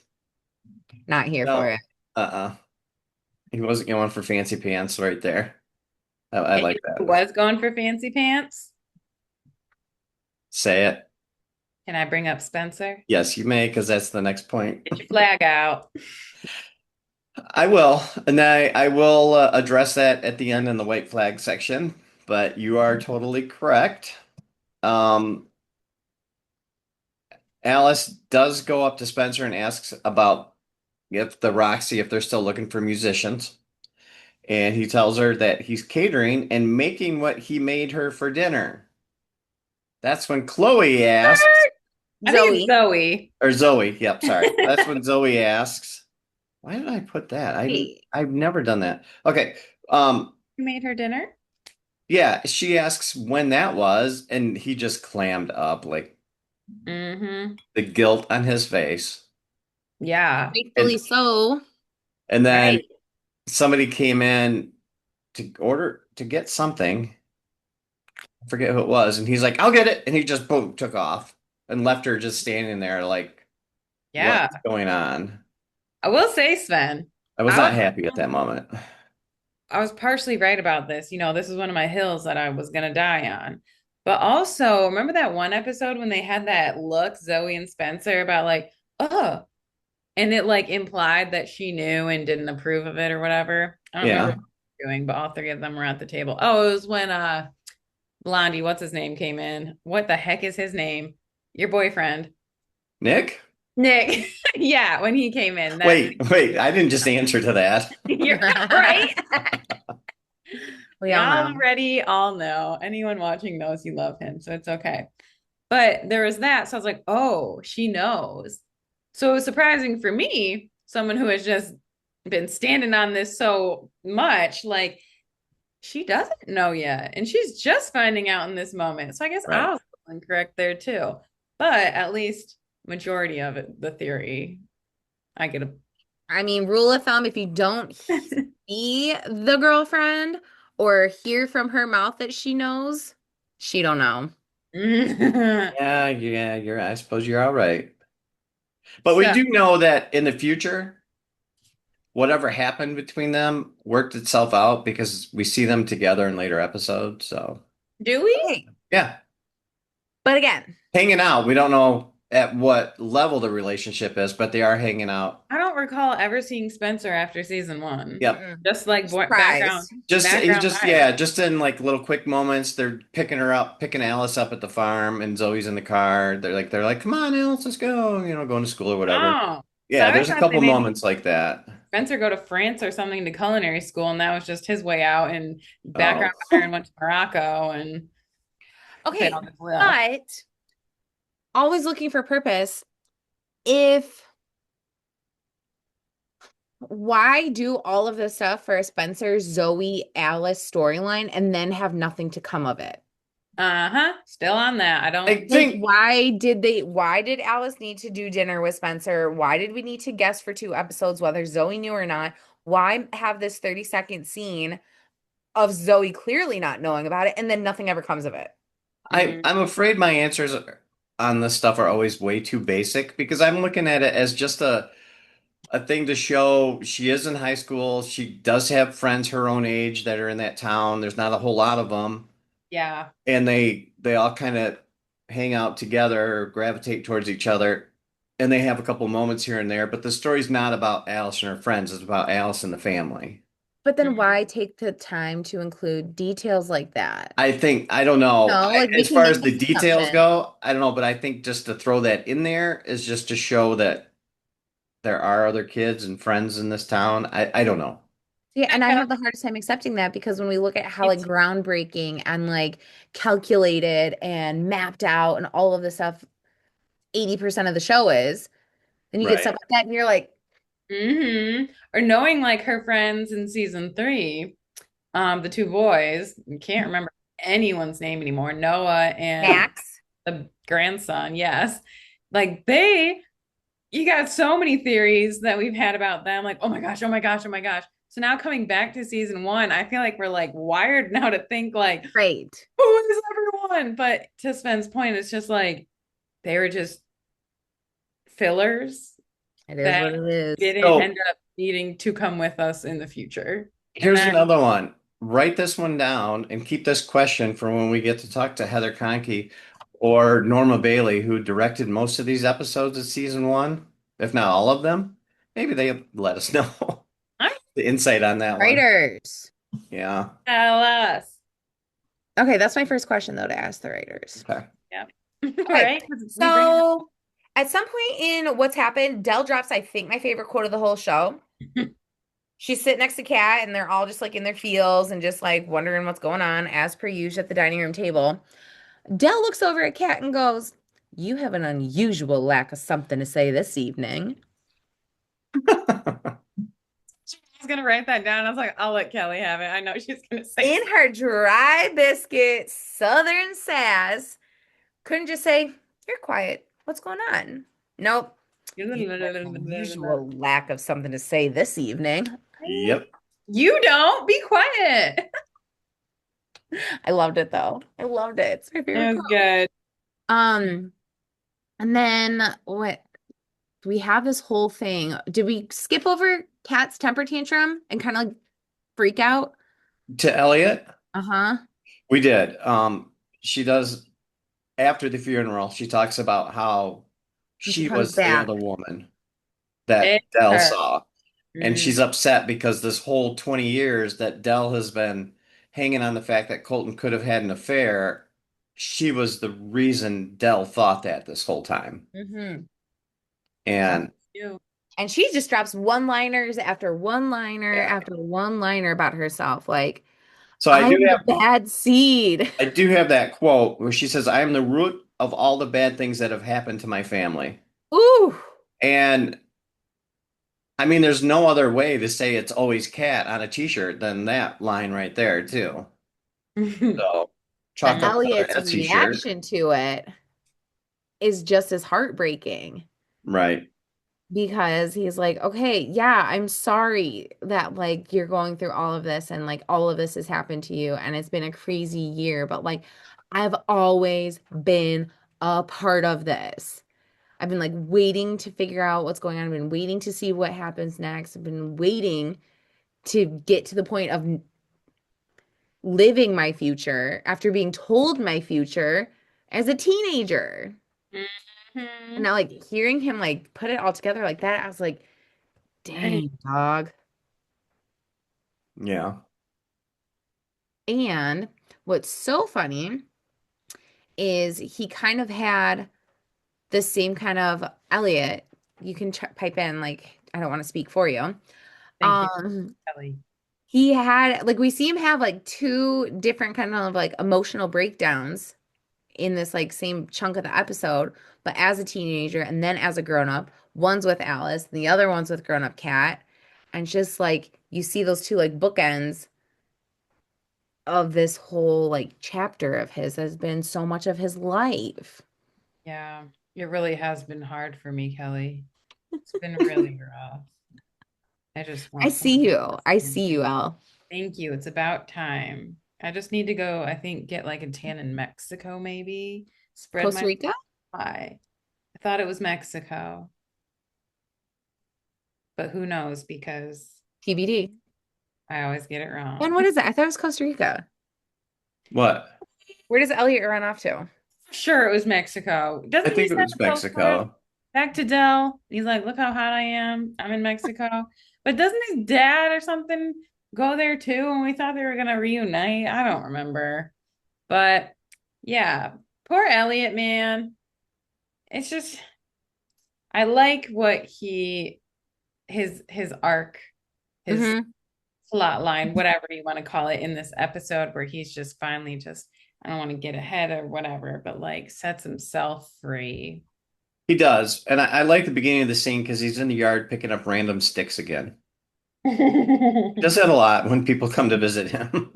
Not here for no. it. Uh-uh. He wasn't going for fancy pants right there. I And like you that. was going for fancy pants. Say it. Can I bring up Spencer? Yes, you may, because that's the next point. Get your flag out. I will, and I will address that at the end in the white flag section. But you are totally correct. Um, Alice does go up to Spencer and asks about if the Roxy, if they're still looking for musicians. And he tells her that he's catering and making what he made her for dinner. That's when Chloe asks, I think it's Zoe. Zoe. or Zoe, yep, sorry. That's when Zoe asks, why did I put that? Wait. I've never done that. Okay. Um, You made her dinner? yeah, she asks when that was, and he just clammed up, like Mm-hmm. the guilt on his face. Yeah. Rightfully And so. and then Right. somebody came in to get something. I forget who it was, and he's like, "I'll get it," and he just boom took off and left her just standing there, like, Yeah. what's going on? I will say, Sven, I was I not was happy at that moment. I was partially right about this. This is one of my hills that I was gonna die on. But also, remember that one episode when they had that look, Zoe and Spencer, about like, oh, and it like implied that she knew and didn't approve of it or whatever. I don't remember what Yeah, they were doing, but all three of them were at the table. Oh, it was when Blondie, what's his name, came in. What the heck is his name? Your boyfriend. Nick. Nick. Yeah, when he came in. That Wait, I didn't just answer to that. you're right. We We all know. already all know. Anyone watching knows you love him, so it's okay. But there was that. So I was like, oh, she knows. So it was surprising for me, someone who has just been standing on this so much, like she doesn't know yet. And she's just finding out in this moment. So I guess Right. I was incorrect there too. But at least majority of it, the theory, I get a I mean, rule of thumb, if you don't see the girlfriend or hear from her mouth that she knows, she don't know. Yeah, I suppose you're all right. But we So do know that in the future, whatever happened between them worked itself out because we see them together in later episodes. So, do we? Okay. yeah, But again, hanging out. We don't know at what level the relationship is, but they are hanging out. I don't recall ever seeing Spencer after season one. Yep. mm-mm. Just like background Surprise. He's background just, vibe. yeah, just in like little quick moments. They're picking her up, picking Alice up at the farm, and Zoe's in the car. They're like, come on, Alice, let's go, going to school or whatever. Oh, so Yeah, I always there's a thought they couple made moments like that. Spencer go to France or something to culinary school, and that was just his way out. And Oh, background Iron went to Morocco, and they Okay, all just left. but always looking for purpose. If why do all of this stuff for a Spencer, Zoe, Alice storyline and then have nothing to come of it? Uh-huh. Still on that. I I don't. Like, think why did Alice need to do dinner with Spencer? Why did we need to guess for 2 episodes whether Zoe knew or not? Why have this 30-second scene of Zoe clearly not knowing about it, and then nothing ever comes of it. I'm afraid my answers on this stuff are always way too basic because I'm looking at it as just a thing to show she is in high school. She does have friends her own age that are in that town. There's not a whole lot of them, Yeah. and they all kind of hang out together or gravitate towards each other, and they have a couple moments here and there. But the story's not about Alice and her friends. It's about Alice and the family. But then Mhm. why take the time to include details like that? I don't know. No, like we As can far make as those the details assumptions. go, I don't know, but I think just to throw that in there is just to show that there are other kids and friends in this town. I don't know. Yeah, I and I felt have the hardest time accepting that because when we look at how like it's groundbreaking and like calculated and mapped out and all of the stuff 80% of the show is, then you get stuff Right. like that and you're like, or knowing like her friends in season three, the two boys, I can't remember anyone's name anymore, Noah and Max. the grandson, yes. Like they you got so many theories that we've had about them, like, oh my gosh, oh my gosh, oh my gosh. So now coming back to season one, I feel like we're like wired now to think like, Great. who is everyone? But to Sven's point, it's just like they were just fillers It is that what it is. didn't So end up needing to come with us in the future. And here's that another one. Write this one down and keep this question for when we get to talk to Heather Conkey or Norma Bailey, who directed most of these episodes of season one, if not all of them. Maybe they let us know I the insight on that one. Writers. Yeah. tell us. Okay, that's my first question though to ask the writers. Okay. Yeah. Okay, Right? 'Cause we bring it so at some point in what's happened, Dell drops, I think, my favorite quote of the whole show. up. She's sitting next to Kat, and they're all just like in their feels and just like wondering what's going on, as per usual at the dining room table. Dell looks over at Kat and goes, "You have an unusual lack of something to say this evening." I was gonna write that down. I was like, I'll let Kelly have it. I know she's gonna say In her dry biscuit, southern sass, couldn't just say, "You're quiet. What's going on?" Nope. You have an something. unusual lack of something to say this evening. Yep. You don't be quiet. I loved it though. I loved it. It's my favorite It was quote. good. Um, and then what? We have this whole thing. Did we skip over Kat's temper tantrum and kind of like freak out? To Elliot, Uh-huh. we did. She does after the funeral, she talks about how And she she comes was the back. other woman that It's Dell her. saw. And Mhm. she's upset because this whole 20 years that Dell has been hanging on the fact that Colton could have had an affair, she was the reason Dell thought that this whole time. Hmm. And And You. and she just drops one-liners after one-liner yeah. after one-liner about herself. Like, So I'm the bad seed. I do have that quote where she says, I am the root of all the bad things that have happened to my family. Ooh. And I mean, there's no other way to say it's always cat on a t-shirt than that line right there, too. So But chalk up Mhm. another Elliot's Etsy shirt. reaction to it is just as heartbreaking Right. because he's like, okay, yeah, I'm sorry that like you're going through all of this and like all of this has happened to you and it's been a crazy year, but like I've always been a part of this. I've been like waiting to figure out what's going on. I've been waiting to see what happens next. I've been waiting to get to the point of living my future after being told my future as a teenager. And Mhm. now, like, hearing him like put it all together like that, I was like, Right. dang, dog. Yeah. And what's so funny is he kind of had the same kind of Elliot. You can pipe in, like, I don't want to speak for you. Thank you, Um, Kelly. he had like we see him have like two different kind of like emotional breakdowns in this like same chunk of the episode, but as a teenager and then as a grown up. One's with Alice, and the other one's with grown up Kat. And just like you see those two like bookends of this whole like chapter of his has been so much of his life. Yeah, it really has been hard for me, Kelly. It's been really rough. I just I want see someone to you. I listen. see you, Al. Thank you. It's about time. I just need to go, I think, get like a tan in Mexico, maybe. Spread Costa my Rica? pie. I thought it was Mexico, but who knows because TBD. I always get it And wrong. what is it? I thought it was Costa Rica. What? Where does Elliot run off to? Sure, it was Mexico. I Doesn't he think it send was a postcard Mexico. back to Dell? He's like, look how hot I am. I'm in Mexico. But doesn't his dad or something go there too? And we thought they were gonna reunite. I don't remember. But yeah, poor Elliot, man. It's just I like what his arc, his Hmm. plot line, whatever you want to call it, in this episode where he's just finally just I don't want to get ahead or whatever, but like sets himself free. He does. And I like the beginning of the scene because he's in the yard picking up random sticks again. He does that a lot when people come to visit him.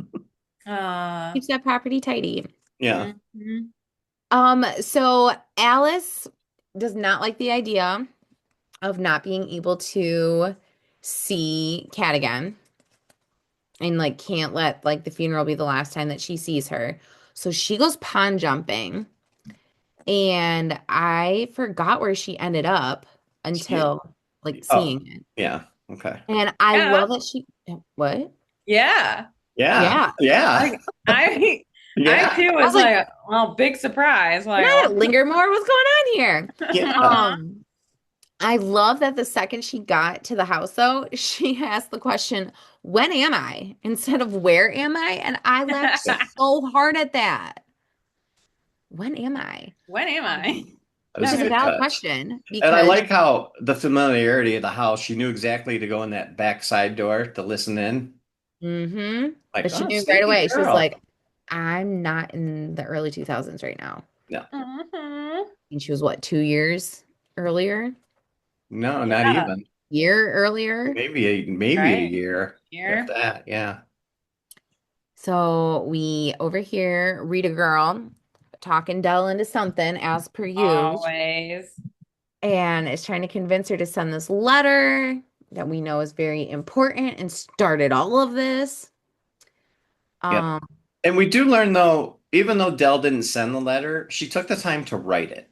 uh, Keeps that property tidy. Yeah. mhm. So Alice does not like the idea of not being able to see Kat again and like can't let like the funeral be the last time that she sees her. So she goes pond jumping and I forgot where she ended up She, until like oh, seeing it. yeah. Okay. And I Yeah, love that she what? yeah. Yeah. Yeah. Yeah. Like I Yeah. too I was was like, like, well, big surprise. can Like, I oh. linger more? What's going on here? Yeah. Um, I love that the second she got to the house, though, she asked the question, when am I? Instead of where am I? And I laughed so hard at that. When am I? When am I? Um, That which was a is a good valid touch. question And I because, like how the familiarity of the house, she knew exactly to go in that back side door to listen in. Like, but she oh, knew right sneaky away. She was girl. like, I'm not in the early 2000s right now. No, Mhm. And she was what, 2 years earlier? no, not Yeah, even. Year earlier? Maybe a right. year, if Here. that. Yeah. So we over here, Rita girl, talking Dell into something as per usual, Always. and is trying to convince her to send this letter that we know is very important and started all of this. Yep. Um, And we do learn though, even though Dell didn't send the letter, she took the time to write it.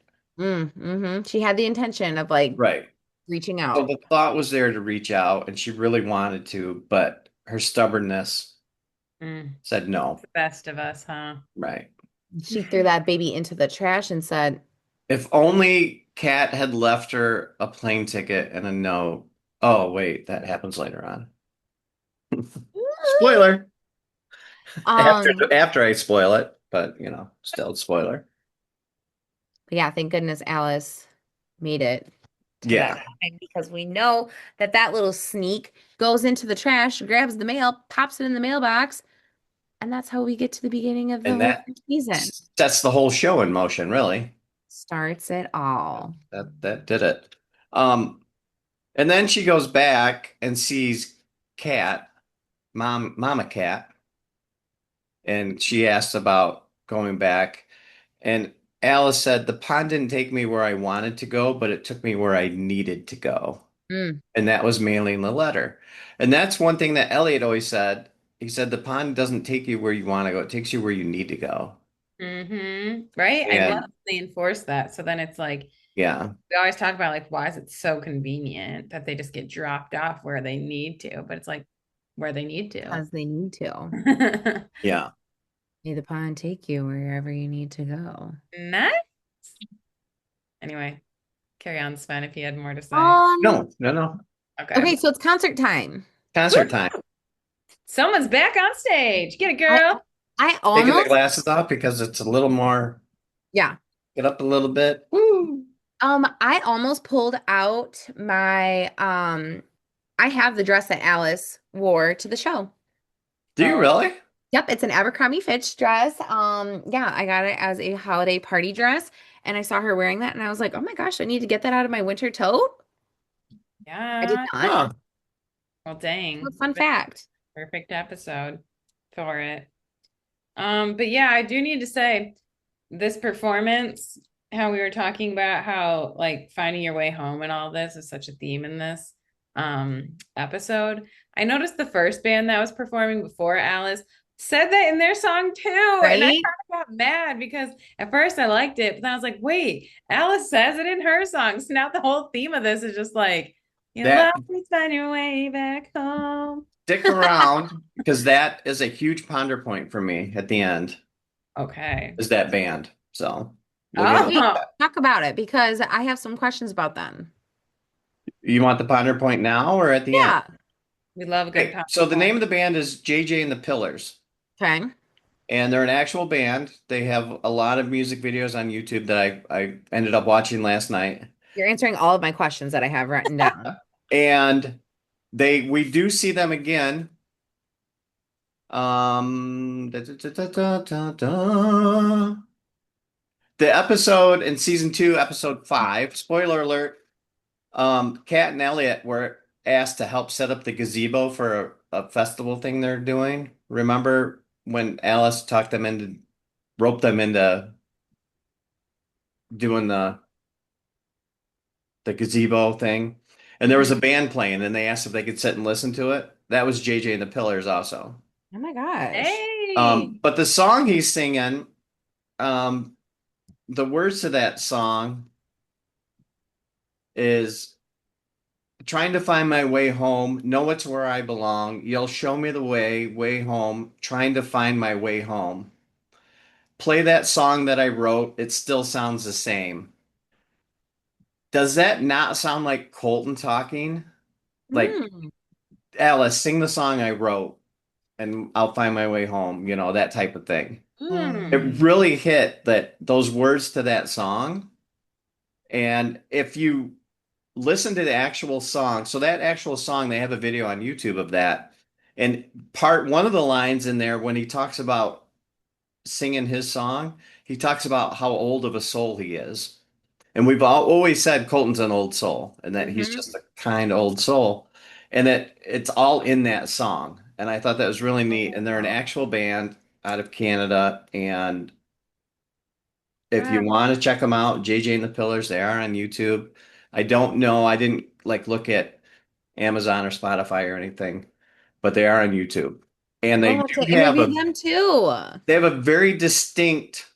She had the intention of like Right. reaching So out the thought was there to reach out and she really wanted to, but her stubbornness Mm, said no. the best of us, huh? Right. she threw that baby into the trash and said, If only Kat had left her a plane ticket and a note. Oh, wait, that happens later on. Spoiler. After um, after I spoil it, but still it's spoiler. yeah, thank goodness Alice made it to that Yeah. line because we know that that little sneak goes into the trash, grabs the mail, pops it in the mailbox, and that's how we get to the beginning of the And whole that first season. sets the whole show in motion, really. Starts it all. That did it. Um, and then she goes back and sees Cat, Mama Cat, and she asks about going back. And Alice said, the pond didn't take me where I wanted to go, but it took me where I needed to go. Mm, And that was mailing the letter. And that's one thing that Elliot always said. He said, the pond doesn't take you where you want to go, it takes you where you need to go. Right? I love And they enforce that. So then it's like yeah, we always talk about like why is it so convenient that they just get dropped off where they need to, but it's like where they need to. because they need to. yeah. May the pond take you wherever you need to go. Nice. Anyway, carry on, Sven, if you had more to say. Um, No, no, no. Okay. okay, so it's concert time. Concert time. Someone's back on stage. Get it, I girl. I Taking the almost, glasses off because it's a little more, yeah. get up a little bit. Woo. I almost pulled out my I have the dress that Alice wore to the show. Do you Oh, really? Yep, it's an Abercrombie Fitch dress. Yeah, I got it as a holiday party dress, and I saw her wearing that, and I was like, "Oh my gosh, I need to get that out of my winter tote." I did yeah. not. Huh. Well, dang. Fun fact. Perfect episode for it. But yeah, I do need to say this performance, how we were talking about how like finding your way home and all this is such a theme in this. episode, I noticed the first band that was performing before Alice said that in their song too. And I kind Right? of got mad because at first I liked it, but then I was like, wait, Alice says it in her song. So now the whole theme of this is just like, you'll That always find your way back home. stick around because that is a huge ponder point for me at the end, Okay. is that band. So we'll get into Yeah, Oh, that. talk about it because I have some questions about them. You want the ponder point now or at the end? Yeah. we love a good Okay, so the name PowerPoint. of the band is JJ and the Pillars, Okay. and they're an actual band. They have a lot of music videos on YouTube that I ended up watching last night. You're answering all of my questions that I have written down. And we do see them again. Da, da, da, da, da, da. The episode in season two, episode five, spoiler alert, Kat and Elliot were asked to help set up the gazebo for a festival thing they're doing. Remember when Alice roped them into doing the gazebo thing? And there was a Mhm. band playing, and they asked if they could sit and listen to it. That was JJ and the Pillars also. Oh my gosh. Hey. But the song he's singing, um, the words to that song is trying to find my way home, know it's where I belong. You'll show me the way home, trying to find my way home. Play that song that I wrote, it still sounds the same. Does that not sound like Colton talking? Like, Hmm. Alice, sing the song I wrote and I'll find my way home, that type of thing. It Mm. really hit those words to that song. And if you listen to the actual song. So that actual song, they have a video on YouTube of that. And one of the lines in there when he talks about singing his song, he talks about how old of a soul he is. And we've always said Colton's an old soul and that he's Hmm. just a kind old soul. And that it's all in that song. And I thought that was really neat. And they're an actual band out of Canada. And if you Wow. want to check them out, JJ and the Pillars, they are on YouTube. I don't know. I didn't like look at Amazon or Spotify or anything, but they are on YouTube. And We'll have to interview them too. they have a very distinct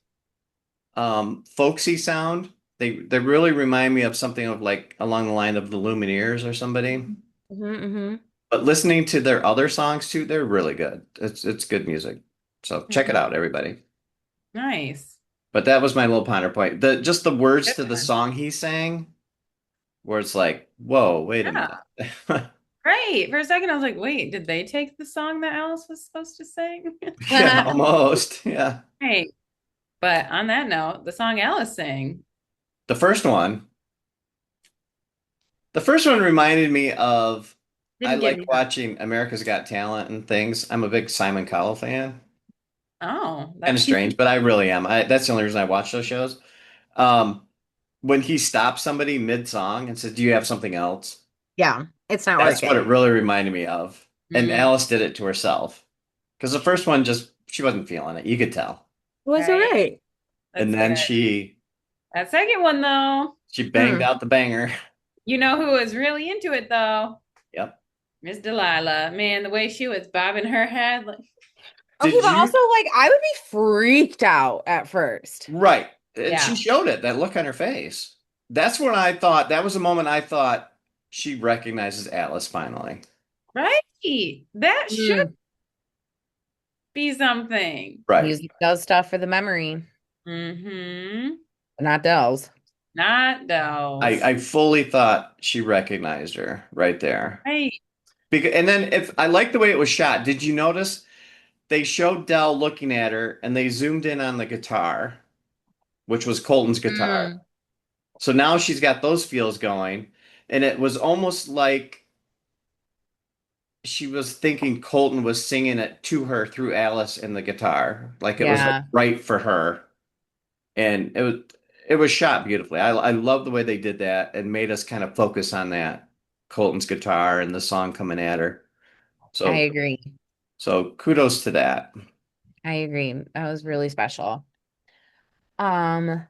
folksy sound. They really remind me of something of like along the line of the Lumineers or somebody. Hmm. But listening to their other songs too, they're really good. It's good music. So check it Mhm. out, everybody. Nice. But that was my little ponder point. Just the words Good to the one. song he sang, where it's like, whoa, wait a Yeah. minute. Right. For a second, I was like, wait, did they take the song that Alice was supposed to sing? Yeah, almost. Yeah. Right. But on that note, the song Alice sang. The first one. The first one reminded me of I Didn't get like me. watching America's Got Talent and things. I'm a big Simon Cowell fan. Oh, Kind of that strange, but I really am. That's the only reason I watch those shows. Um, when he stops somebody mid-song and says, "Do you have something else?" Yeah, it's not That's what it working. really reminded me of. And Mm, Alice did it to herself because the first one just she wasn't feeling it. You could tell. It was all right. right. And That's then good. she That second one, though, she banged Hmm. out the banger. you know who was really into it, though? Yep. Miss Delilah. Man, the way she was bobbing her head. Like, Okay, Did but you? also like I would be freaked out at first. Right. And she yeah. showed it, that look on her face. That's when I thought, that was the moment I thought she recognizes Atlas finally. Right. That should Mm. be something. Right. Music does stuff for the memory, Mm-hmm. but not Dell's. Not those. I fully thought she recognized her right there. Right. And then if I like the way it was shot, did you notice they showed Dell looking at her and they zoomed in on the guitar, which was Colton's guitar. Mm. So now she's got those feels going. And it was almost like she was thinking Colton was singing it to her through Alice and the guitar, like it was like Yeah, right for her, and it was shot beautifully. I love the way they did that and made us kind of focus on that Colton's guitar and the song coming at her. I So agree. so kudos to that. I agree. That was really special. Um,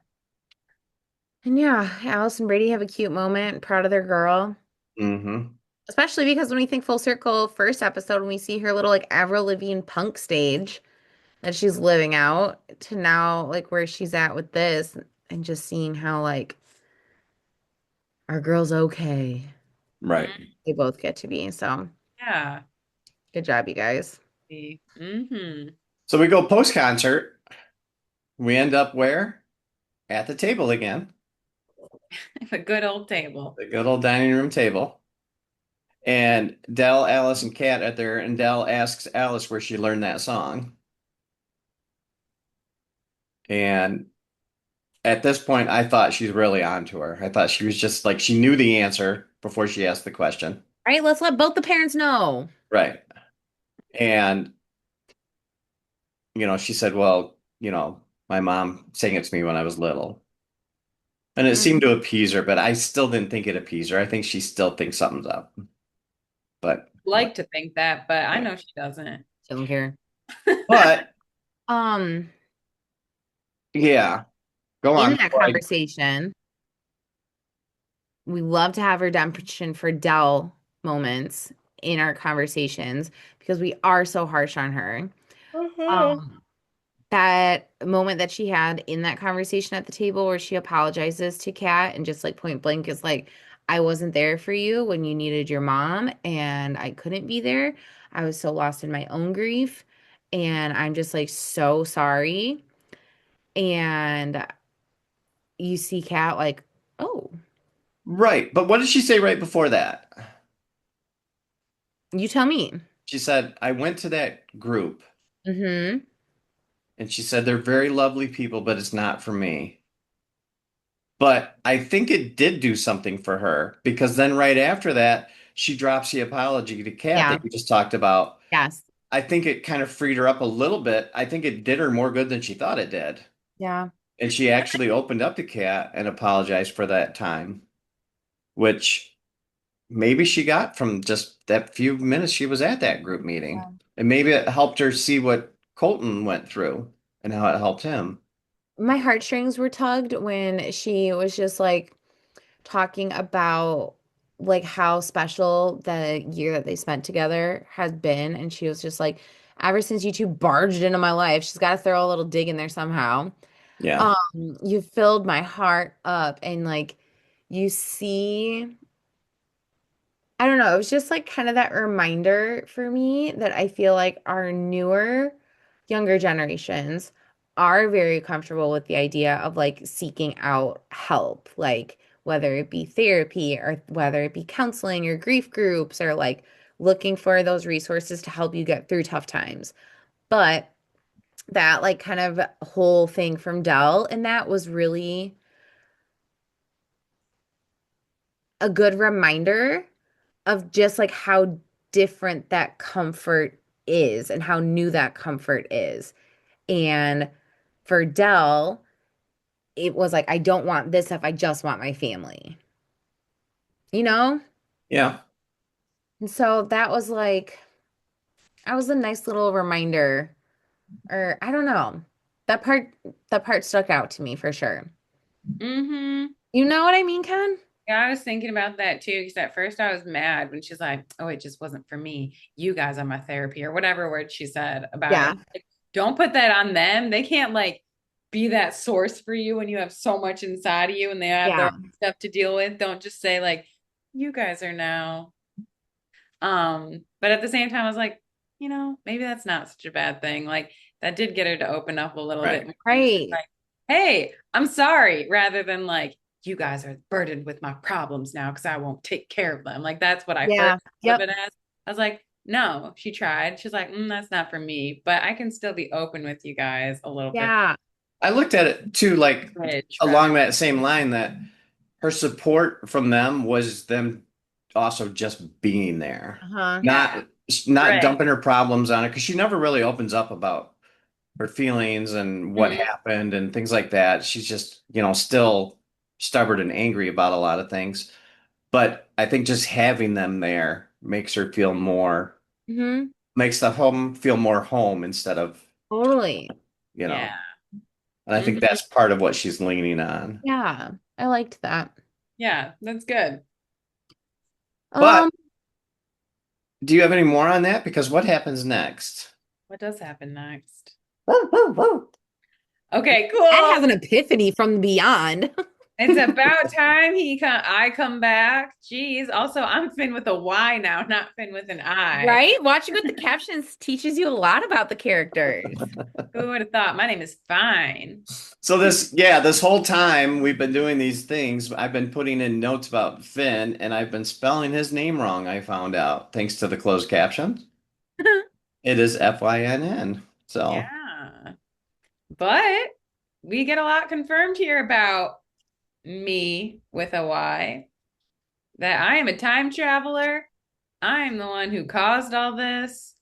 and yeah, Alice and Brady have a cute moment, proud of their girl. Hmm. Especially because when we think full circle, first episode, when we see her little like Avril Lavigne punk stage that she's living out to now like where she's at with this and just seeing how like our girl's okay. Right. They both get to be. So Yeah. good job, you guys. Mm-hmm. So we go post-concert. We end up where? At the table again, A good old table. the good old dining room table. And Dell, Alice, and Kat are there, and Dell asks Alice where she learned that song. And at this point, I thought she's really onto her. I thought she was just like she knew the answer before she asked the question. All right, let's let both the parents know. Right. And, she said, well, my mom sang it to me when I was little. And it Mm, seemed to appease her, but I still didn't think it appeased her. I think she still thinks something's up. But, Like to think that, but I yeah. know she doesn't. don't care. But, Um, yeah, go on in that before I. conversation, we love to have redemption for Dell moments in our conversations because we are so harsh on her. Um, that moment that she had in that conversation at the table where she apologizes to Kat and just like point blank is like, I wasn't there for you when you needed your mom and I couldn't be there. I was so lost in my own grief and I'm just like so sorry. And you see Kat like, oh, Right. But what did she say right before that? you tell me. She said, I went to that group Mm-hmm. and she said they're very lovely people, but it's not for me. But I think it did do something for her because then right after that, she drops the apology to Kat Yeah. that you just talked about. Yes. I think it kind of freed her up a little bit. I think it did her more good than she thought it did. Yeah. And she actually opened up to Kat and apologized for that time, which maybe she got from just that few minutes she was at that group meeting. And maybe it helped her see what Colton went through and how it helped him. My heartstrings were tugged when she was just like talking about like how special the year that they spent together has been. And she was just like, ever since you two barged into my life, she's got to throw a little dig in there somehow. Yeah. You filled my heart up and like you see I don't know. It was just like kind of that reminder for me that I feel like our newer, younger generations are very comfortable with the idea of like seeking out help, like whether it be therapy or whether it be counseling or grief groups or like looking for those resources to help you get through tough times. But that like kind of whole thing from Dell and that was really a good reminder of just like how different that comfort is and how new that comfort is. And for Dell, it was like, I don't want this if I just want my family, you know? Yeah. And so that was like, that was a nice little reminder, or I don't know. That part, that part stuck out to me for sure. Mm-hmm. You know what I mean, Ken? Yeah, I was thinking about that too, because at first I was mad when she's like, oh, it just wasn't for me. You guys are my therapy, or whatever word she said about it. Yeah. Like, don't put that on them. They can't like be that source for you when you have so much inside of you and they have their Yeah. own stuff to deal with. Don't just say like, you guys are now. But at the same time, I was like, maybe that's not such a bad thing. Like that did get her to open up a little bit Right. more. And she's Right. like, hey, I'm sorry, rather than like, you guys are burdened with my problems now because I won't take care of them. Like that's what I first Yeah. thought of Yep. it as. I was like, no, she tried. She's like, that's not for me, but I can still be open with you guys a little bit. Yeah. I looked at it too, like Bridge rather. along that same line that her support from them was them also just being there, Uh-huh. Yeah. not Right. dumping her problems on it because she never really opens up about her feelings and what Mhm. happened and things like that. She's just, still stubborn and angry about a lot of things. But I think just having them there makes her feel more, Hmm. makes the home feel more home instead of, Totally. you know, Yeah. and I think Mhm. that's part of what she's leaning on. Yeah. I liked that. Yeah, that's good. But Um, do you have any more on that? Because what happens next? What does happen next? Woo, woo, woo. Okay, Ed cool. has an epiphany from beyond. It's about time I come back. Jeez. Also, I'm Finn with a Y now, not Finn with an I. Right? Watching with the captions teaches you a lot about the characters. Who would have thought? My name is Fine. So this whole time we've been doing these things, I've been putting in notes about Finn, and I've been spelling his name wrong, I found out, thanks to the closed captions. It is Finn. So Yeah. But we get a lot confirmed here about me with a Y, that I am a time traveler. I am the one who caused all this.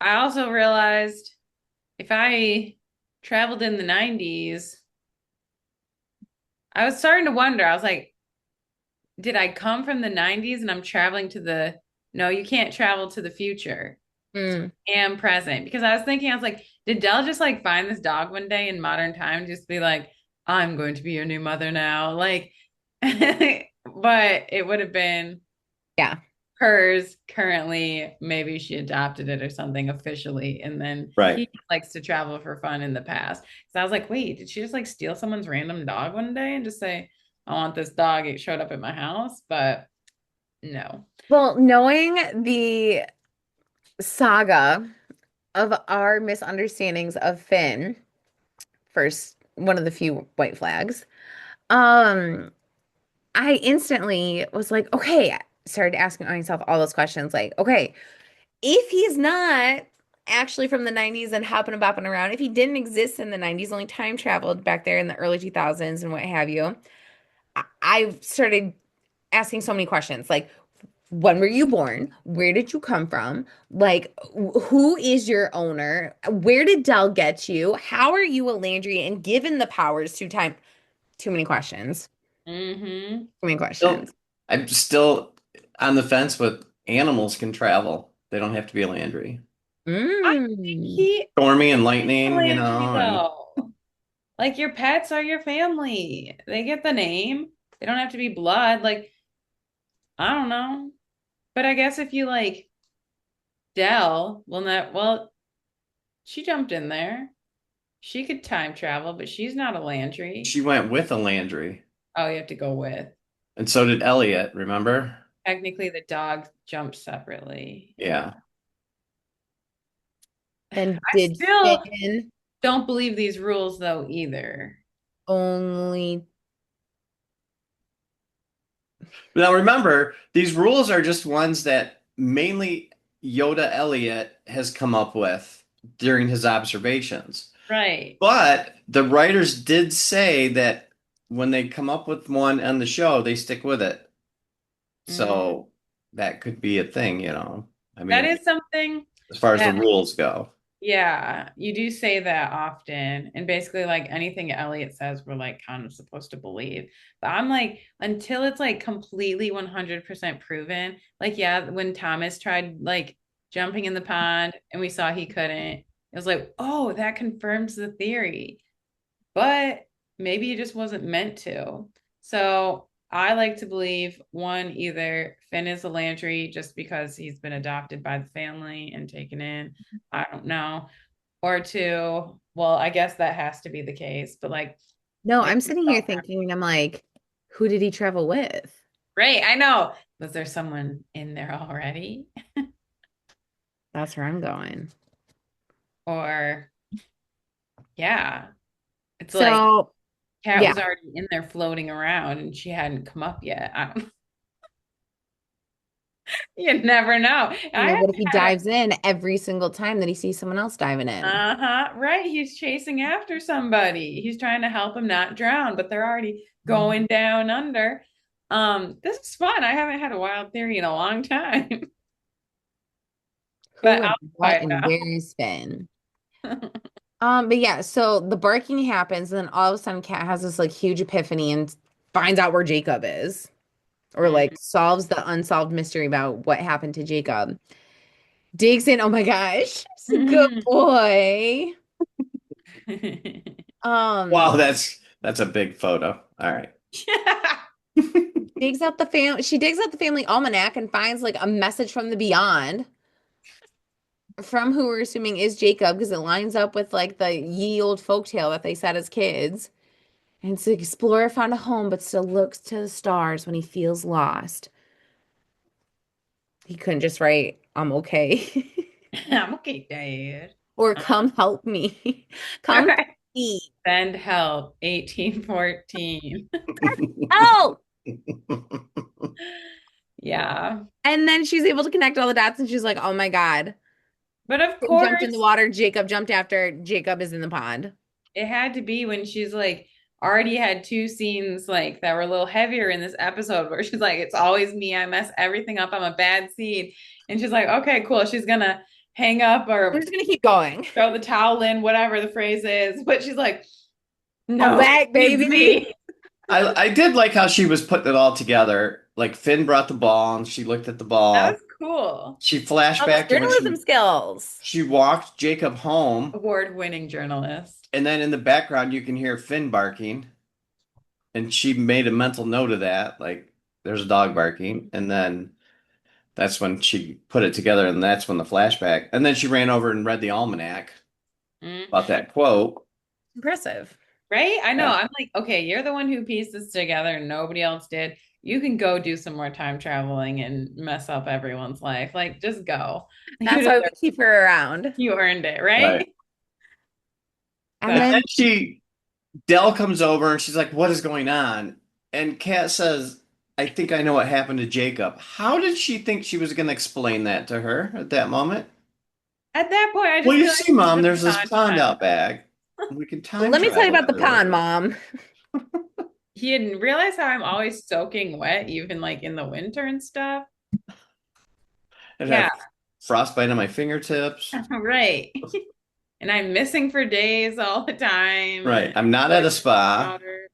I also realized if I traveled in the 90s, I was starting to wonder. I was like, did I come from the 90s and I'm traveling to the no, you can't travel to the future. So Mm, I am present because I was thinking, I was like, did Dell just like find this dog one day in modern time, just be like, I'm going to be your new mother now? Like, but it would have been yeah. hers currently. Maybe she adopted it or something officially. And then right. he likes to travel for fun in the past. So I was like, wait, did she just like steal someone's random dog one day and just say, I want this dog? It showed up at my house, but no. Well, knowing the saga of our misunderstandings of Finn, first one of the few white flags, um, I instantly was like, okay, started asking myself all those questions like, okay, if he's not actually from the 90s and hopping and bopping around, if he didn't exist in the 90s, only time traveled back there in the early 2000s and what have you, I started asking so many questions like, when were you born? Where did you come from? Like, who is your owner? Where did Dell get you? How are you a Landry and given the powers to time? Too many questions. Mm-hmm. Too many Still, questions. I'm still on the fence with animals can travel. They don't have to be a Landry. I think Mm. he Stormy and a lightning, Landry and though. Like your pets are your family. They get the name. They don't have to be blood. Like, I don't know. But I guess if you like Dell, well, she jumped in there. She could time travel, but she's not a Landry. she went with a Landry. Oh, you have to go with. And so did Elliot, remember? Technically, the dog jumped separately. Yeah. Yeah. And I did still Finn don't believe these rules though either. only Now remember, these rules are just ones that mainly Yoda Elliot has come up with during his observations. Right. But the writers did say that when they come up with one on the show, they stick with it. Mm. So that could be a thing. I That mean, is something as far as the that rules go. yeah, you do say that often. And basically, like anything Elliot says, we're like kind of supposed to believe. But I'm like, until it's like completely 100% proven, like, yeah, when Thomas tried like jumping in the pond and we saw he couldn't, it was like, oh, that confirms the theory. But maybe it just wasn't meant to. So I like to believe one, either Finn is a Landry just because he's been adopted by the family and taken in. I don't know. Or two, well, I guess that has to be the case, but like no, maybe I'm sitting here thinking, and I'm like, who did he travel with? right, I know. Was there someone in there already? That's where I'm going. Or yeah, it's like So, Cat yeah. was already in there floating around and she hadn't come up yet. I don't, you never know. I What have if he had dives in every single time that he sees someone else diving in? uh-huh. Right. He's chasing after somebody. He's trying to help him not drown, but they're already going down under. This is fun. I haven't had a wild theory in a long time, Who but and I'll what try and where is Finn? But yeah, so the barking happens, and then all of a sudden Kat has this like huge epiphany and finds out where Jacob is, or now. like solves the unsolved mystery about what happened to Jacob. Digs in, oh my gosh, he's a good Mhm. boy. Wow, Um, that's a big photo. All right. She digs out the family almanac and finds like a message from the beyond from who we're assuming is Jacob because it lines up with like the ye old folktale that they said as kids. And it's the explorer found a home but still looks to the stars when he feels lost. He couldn't just write, I'm okay. I'm okay, Dad. Or come help me. Come to me. Send help, 1814. Oh! Yeah. And then she's able to connect all the dots and she's like, oh my God. But of Finn jumped in the course, water. Jacob jumped after. Jacob is in the pond. it had to be when she's like already had two scenes like that were a little heavier in this episode where she's like, it's always me. I mess everything up. I'm a bad seed. And she's like, okay, cool. She's gonna hang up I'm or just gonna keep going. throw the towel in, whatever the phrase is. But she's like, I'm no, back, it's baby. me. I did like how she was putting it all together. Like Finn brought the ball and she looked at the That was ball. cool. She flashed All those back to when journalism skills. she walked Jacob home, Award-winning journalist. and then in the background you can hear Finn barking, and she made a mental note of that, like there's a dog barking, and then that's when she put it together, and that's when the flashback, and then she ran over and read the almanac Mm. about that quote. Impressive. Right? I know. Yeah. I'm like, okay, you're the one who pieced this together. Nobody else did. You can go do some more time traveling and mess up everyone's life. Like, just go. You That's why we deserve, keep her around. you earned it, Right. right? And So, And then then Dell comes over and she's like, "What is going on?" And Kat says, "I think I know what happened to Jacob." How did she think she was going to explain that to her at that moment? at that point, I Well, just you feel like see, she's Mom, just there's this on pond time. out back. We can time let me tell you travel about the through. pond, Mom. He didn't realize how I'm always soaking wet, even like in the winter and stuff. I'd Yeah, have frostbite on my fingertips. right. And I'm missing for days all the time Right. and I'm not at always a spa. powder.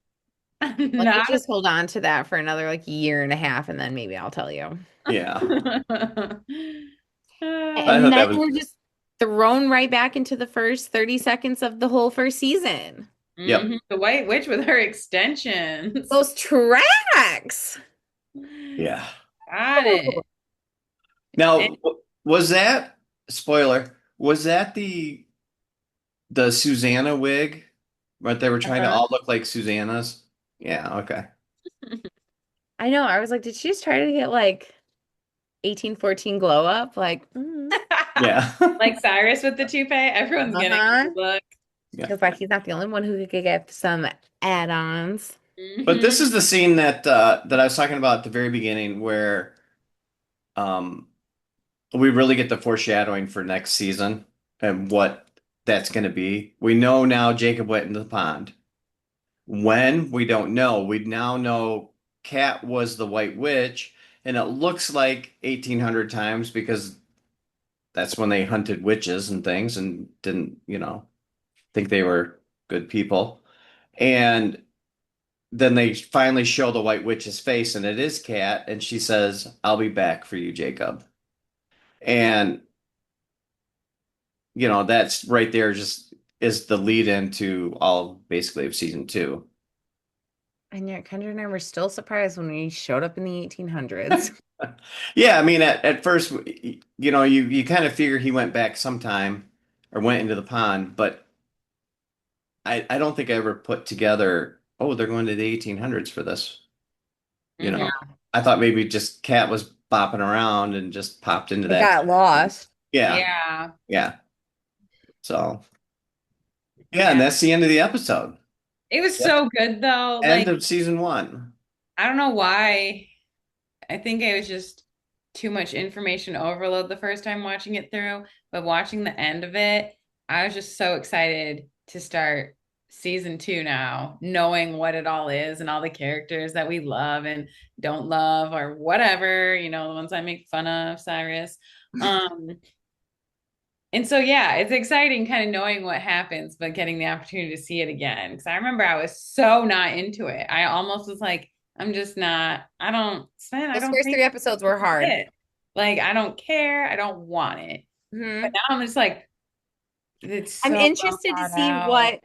I'm Let me not. just hold on to that for another like year and a half, and then maybe I'll tell you. Yeah. I And thought then that was, we're just thrown right back into the first 30 seconds of the whole first season. yep. The White Witch with her extensions. Those tracks. Yeah. Got Ooh. it. And Now, was that, spoiler, was that the Susanna wig? But they were trying to uh-huh. all look like Susanna's? Yeah, okay. I know. I was like, did she just try to get like 1814 glow up? Like, Yeah. Like Cyrus with the toupee, everyone's getting uh-huh. a look. Yeah. Because like he's not the only one who could get some add-ons. But this Mhm. is the scene that I was talking about at the very beginning where um we really get the foreshadowing for next season and what that's going to be. We know now Jacob went into the pond. When? We don't know. We now know Cat was the White Witch, and it looks like 1800 times because that's when they hunted witches and things and didn't, think they were good people. And then they finally show the White Witch's face, and it is Cat, and she says, "I'll be back for you, Jacob." And that's right there just is the lead into all basically of season two. And yet Kendra and I were still surprised when we showed up in the 1800s. Yeah, I mean, at first, you kind of figure he went back sometime or went into the pond, but I don't think I ever put together, oh, they're going to the 1800s for this. You Mhm. know, I thought maybe just Cat was bopping around and just popped into It that. got lost. Yeah, Yeah. yeah. So, yeah, and Yeah. that's the end of the episode. It was Yep. so good though. End Like, of season one. I don't know why. I think it was just too much information overload the first time watching it through, but watching the end of it, I was just so excited to start season two now, knowing what it all is and all the characters that we love and don't love or whatever, the ones I make fun of, Cyrus. Um, and so yeah, it's exciting kind of knowing what happens, but getting the opportunity to see it again. Because I remember I was so not into it. I almost was like, I'm just not, I don't, Sven, I Those don't first think three episodes were this is hard. it. Like, I don't care. I don't want it. But Hmm. now I'm just like, it's I'm so well interested to thought see out. what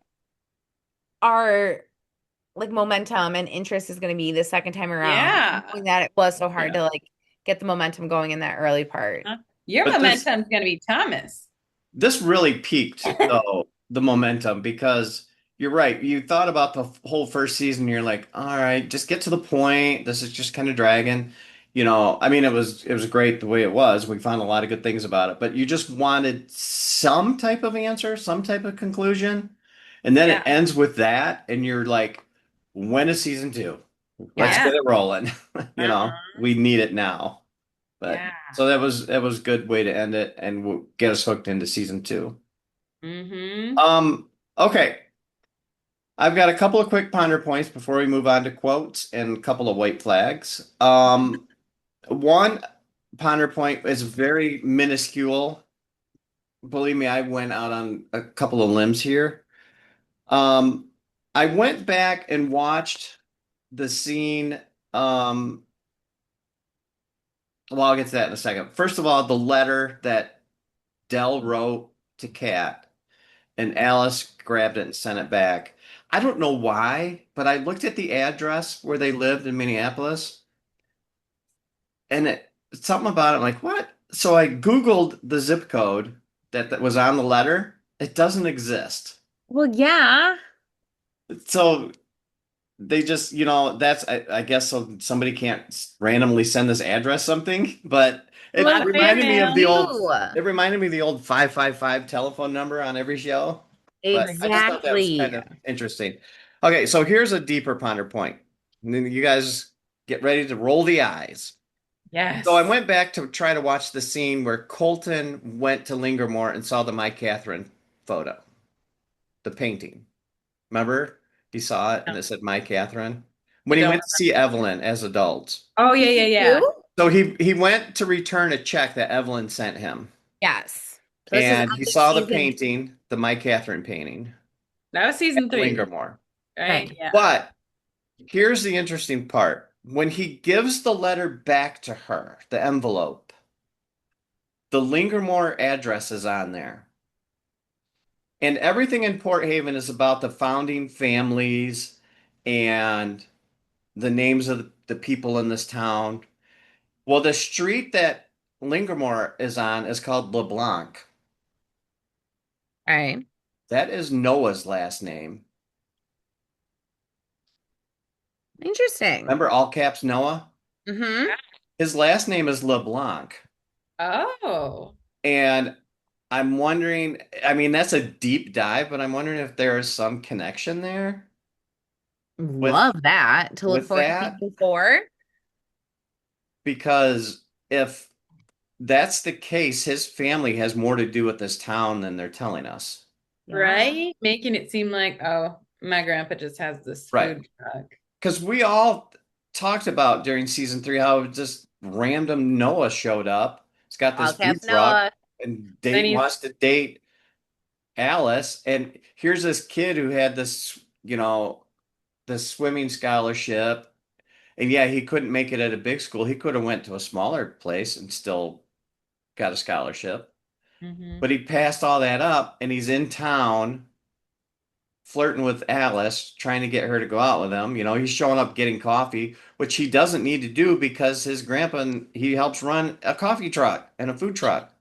our like momentum and interest is going to be the second time around, Yeah. knowing that it was so hard Yeah. to like get the momentum going in that early part. Your But momentum's going to be Thomas. this really peaked though the momentum because you're right. You thought about the whole first season. You're like, all right, just get to the point. This is just kind of dragging. I mean, it was great the way it was. We found a lot of good things about it, but you just wanted some type of answer, some type of conclusion, and then it Yeah. ends with that, and you're like, when is season two? Let's Yeah. Yeah. get it rolling. Uh-huh. We need it now. But Yeah. so that was a good way to end it and get us hooked into season two. Mm-hmm. Okay. I've got a couple of quick ponder points before we move on to quotes and a couple of white flags. One ponder point is very minuscule. Believe me, I went out on a couple of limbs here. Um, I went back and watched the scene. Well, I'll get to that in a second. First of all, the letter that Dell wrote to Kat and Alice grabbed it and sent it back. I don't know why, but I looked at the address where they lived in Minneapolis and something about it, I'm like, what? So I Googled the zip code that was on the letter. It doesn't exist. Well, yeah. So they just, that's, I guess, so somebody can't randomly send this address something, but A Well, lot it of and look fan reminded at me of mail. the old, you. it reminded me of the old 555 telephone number on every show. But I just thought that was Exactly. kind of interesting. Okay, so here's a deeper ponder point. And then you guys get ready to roll the eyes. So I Yes. went back to try to watch the scene where Colton went to Lingermore and saw the My Catherine photo, the painting. Remember? He saw it No, and it said My Catherine. I When he don't went to see remember. Evelyn as adults. Oh, yeah, yeah, Season yeah. two? So he went to return a check that Evelyn sent him. Yes. So this is And he end of saw the season two. painting, the My Catherine painting That was at season three, Lingermore. right? Okay. Yeah. But here's the interesting part. When he gives the letter back to her, the envelope, the Lingermore address is on there. And everything in Port Haven is about the founding families and the names of the people in this town. Well, the street that Lingermore is on is called LeBlanc. All right. That is Noah's last name. Interesting. Remember all caps Noah? Mm-hmm. His last name is LeBlanc. Oh, And I'm wondering, I mean, that's a deep dive, but I'm wondering if there is some connection there with Love that. To look with forward to that, season four. because if that's the case, his family has more to do with this town than they're telling us. Yeah. right. Making it seem like, oh, my grandpa just has this Right. food truck. Because we all talked about during season three how just random Noah showed up. He's got this All food caps truck Noah. and Then date he's, wants to date Alice. And here's this kid who had this swimming scholarship. And yeah, he couldn't make it at a big school. He could have went to a smaller place and still got a scholarship. Mhm. But he passed all that up and he's in town flirting with Alice, trying to get her to go out with him. He's showing up getting coffee, which he doesn't need to do because his grandpa, he helps run a coffee truck and a food truck.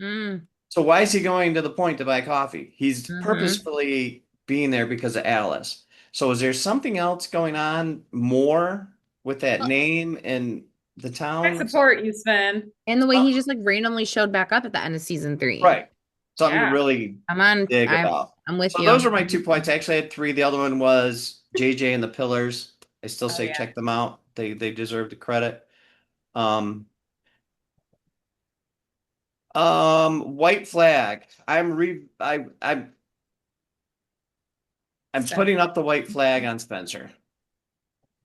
Mm. So why is he going to the point to buy coffee? He's Mm-hmm. purposefully being there because of Alice. So is there something else going on more with that Well, name and the I town? support you, Sven. and the way Uh, he just like randomly showed back up at the end of season three. right. Something to Yeah. really I'm on. dig I'm about. I'm with So you. those are my 2 points. I actually had three. The other one was JJ and the Pillars. I still Oh, say yeah. check them out. They deserve the credit. Um, White Flag. I'm Sven. putting up the white flag on Spencer.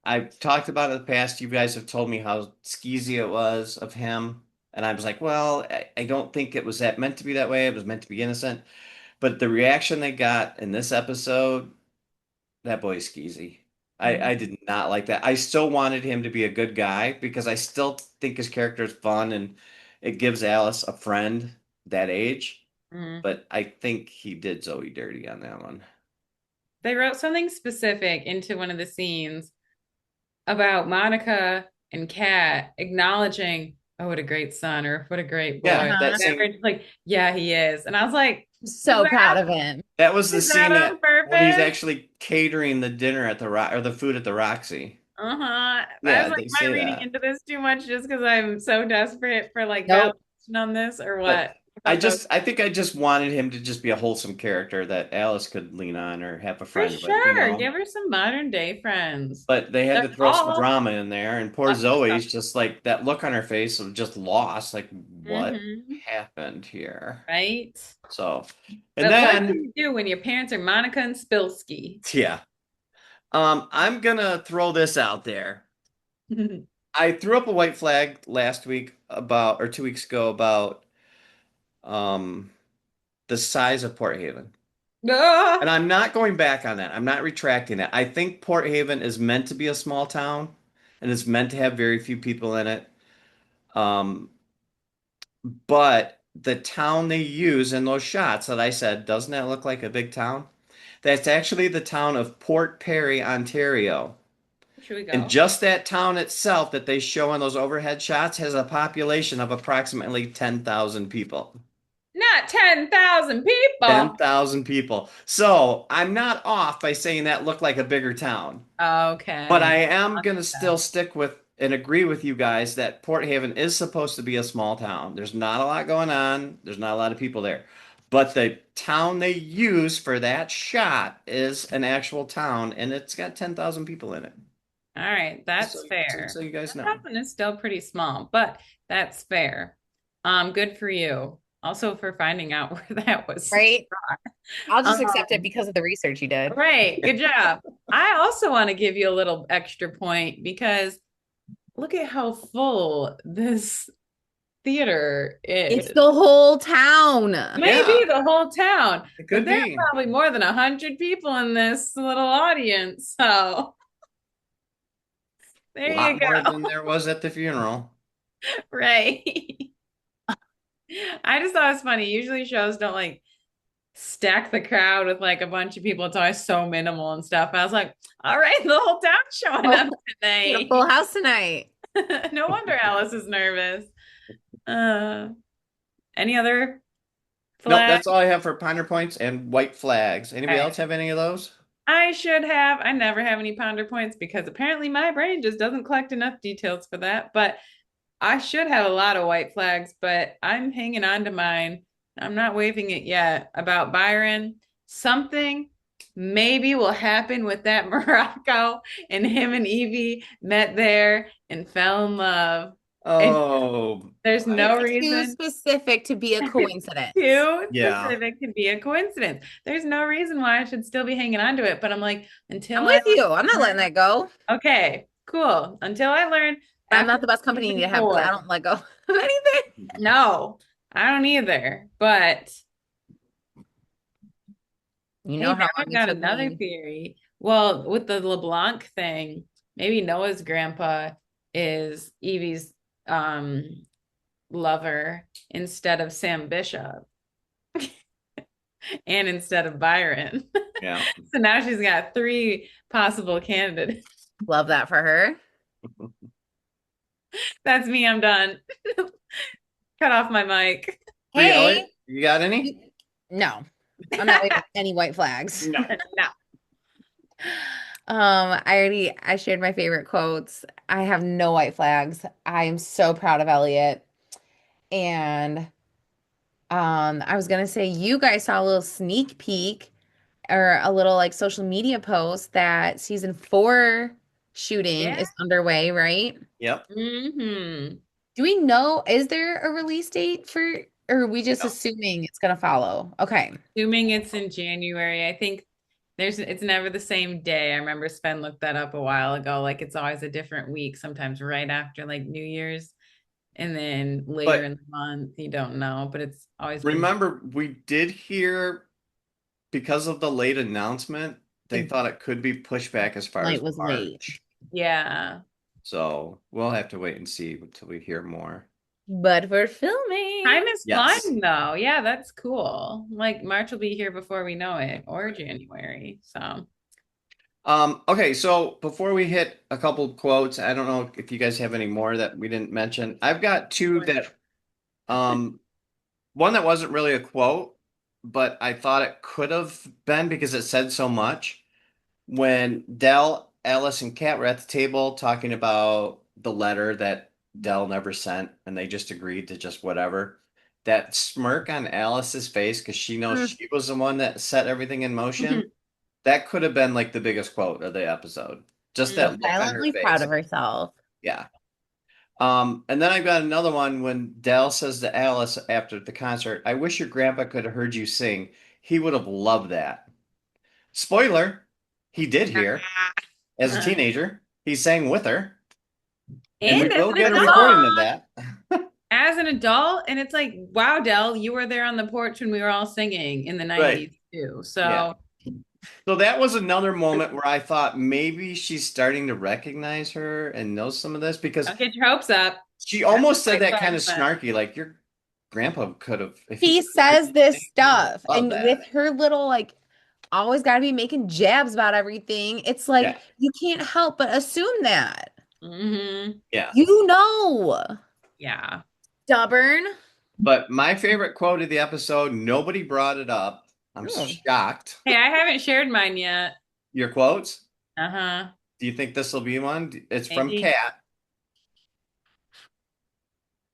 I've talked about it in the past. You guys have told me how skeezy it was of him. And I was like, well, I don't think it was that meant to be that way. It was meant to be innocent. But the reaction they got in this episode, that boy's skeezy. I Mhm. did not like that. I still wanted him to be a good guy because I still think his character is fun and it gives Alice a friend that age. Mhm. But I think he did Zoe dirty on that one. they wrote something specific into one of the scenes about Monica and Kat acknowledging, oh, what a great son, or what a great Yeah, boy. that Uh-huh. scene. It's like, yeah, he is. And I was like, is So proud that of him. That was the is that scene on when he's purpose? actually catering the dinner at the or the food at the Roxy. Uh-huh. I was Yeah, like, they am I say reading that. into this too much just because I'm so desperate for like validation Nope. on this or But what? I thought that was I think I just wanted him to just be a wholesome character that Alice could lean on or have a for friend with, sure. Give her some modern day friends. But they had They're to throw some all drama in there, and poor Zoe's just like that look on her face of just lost, like what hmm happened here? right? So, and But what do then you do when your parents are Monica and Spilsky? yeah, I'm gonna throw this out there. I threw up a white flag last week about, or 2 weeks ago about um the size of Port Haven. And Ah! I'm not going back on that. I'm not retracting that. I think Port Haven is meant to be a small town and it's meant to have very few people in it. Um, but the town they use in those shots that I said, doesn't that look like a big town? That's actually the town of Port Perry, Ontario. Should we And go? just that town itself that they show in those overhead shots has a population of approximately 10,000 people. Not 10,000 people. 10,000 people. So I'm not off by saying that looked like a bigger town. But I Okay. am going to still stick with and agree with you guys that Port Haven is supposed to be a small town. There's not a lot going on, there's not a lot of people there. But the town they use for that shot is an actual town, and it's got 10,000 people in it. All right, So, that's fair. so you guys know. 10,000 is still pretty small, but that's fair. Good for you. Also for finding out where that was. Right? I'll just Um, accept it because of the research you did. right, good job. I also want to give you a little extra point because look at how full this theater It's is. the whole town. Maybe Yeah, the whole town, it but could there are be. probably more than 100 people in this little audience. So A there you lot more go. than there was at the funeral. Right. I just thought it was funny. Usually shows don't like stack the crowd with like a bunch of people. It's always so minimal and stuff. I was like, all right, the whole town's showing Oh, up we got a tonight. full house tonight. No wonder Alice is nervous. Uh, any other Nope, flag? that's all I have for Ponder Points and white flags. Anybody Okay. else have any of those? I should have. I never have any ponder points because apparently my brain just doesn't collect enough details for that. But I should have a lot of white flags, but I'm hanging on to mine. I'm not waving it yet about Byron. Something maybe will happen with that Morocco and him and Evie met there and fell in love. And Oh, there's no It's too reason specific to be a it's coincidence. too yeah. specific to be a coincidence. There's no reason why I should still be hanging on to it. But I'm like, I'm until I with you. I'm not letting that go. okay, cool. Until I learn I'm after not the best company to season have because I four. don't let go of anything. No, I don't either. But You hey, know now how long I've it got took another me. theory. Well, with the LeBlanc thing, maybe Noah's grandpa is Evie's um lover instead of Sam Bishop and instead of Byron. Yeah. So now she's got three possible candidates. Love that for her. That's me. I'm done. Cut off my mic. Free Hey, Elliot, you got any? no, I'm not waving any white flags. No. No. I shared my favorite quotes. I have no white flags. I am so proud of Elliot. And I was gonna say you guys saw a little sneak peek or a little like social media post that season 4 shooting Yeah. is underway, right? Yep. Mm-hmm. Do we know, is there a release date for, or are we just No. assuming it's gonna follow? Okay. Assuming it's in January, I think it's never the same day. I remember Sven looked that up a while ago. Like it's always a different week, sometimes right after like New Year's, and then later But in the month, you don't know. But it's always been remember, we did hear because of the late announcement, they The thought it could be pushed back as far as night was late. March. yeah. So we'll have to wait and see until we hear more. But we're filming. Time is Yes. flying though. Yeah, that's cool. Like March will be here before we know it, or January. So Okay, so before we hit a couple quotes, I don't know if you guys have any more that we didn't mention. I've got two that um one that wasn't really a quote, but I thought it could have been because it said so much. When Dell, Alice, and Kat were at the table talking about the letter that Dell never sent, and they just agreed to just whatever. That smirk on Alice's face, because she knows Mm. she was the one that set everything in motion, that could have been like the biggest quote of the episode. Just So that look on her silently proud face. of herself. Yeah. And then I've got another one when Dell says to Alice after the concert, I wish your grandpa could have heard you sing. He would have loved that. Spoiler, he did hear as a And teenager. He sang with her, and we as will an get a adult, recording of that. and it's like, wow, Dell, you were there on the porch when we were all singing in the Right. 90s too. Yeah. So So that was another moment where I thought maybe she's starting to recognize her and know some of this because don't get your hopes up. she That's almost what said that I kind said, of but snarky, like your grandpa could have, if he He could have heard says you this sing, he would have stuff, loved and with that. her little like always got to be making jabs about everything. It's like Yeah. you can't help but assume that. Yeah. You know, yeah. stubborn. But my favorite quote of the episode, nobody brought it up. I'm Oh. shocked. Hey, I haven't shared mine yet. Your quotes? Uh-huh. Do you think this will be one? It's from Maybe. Kat.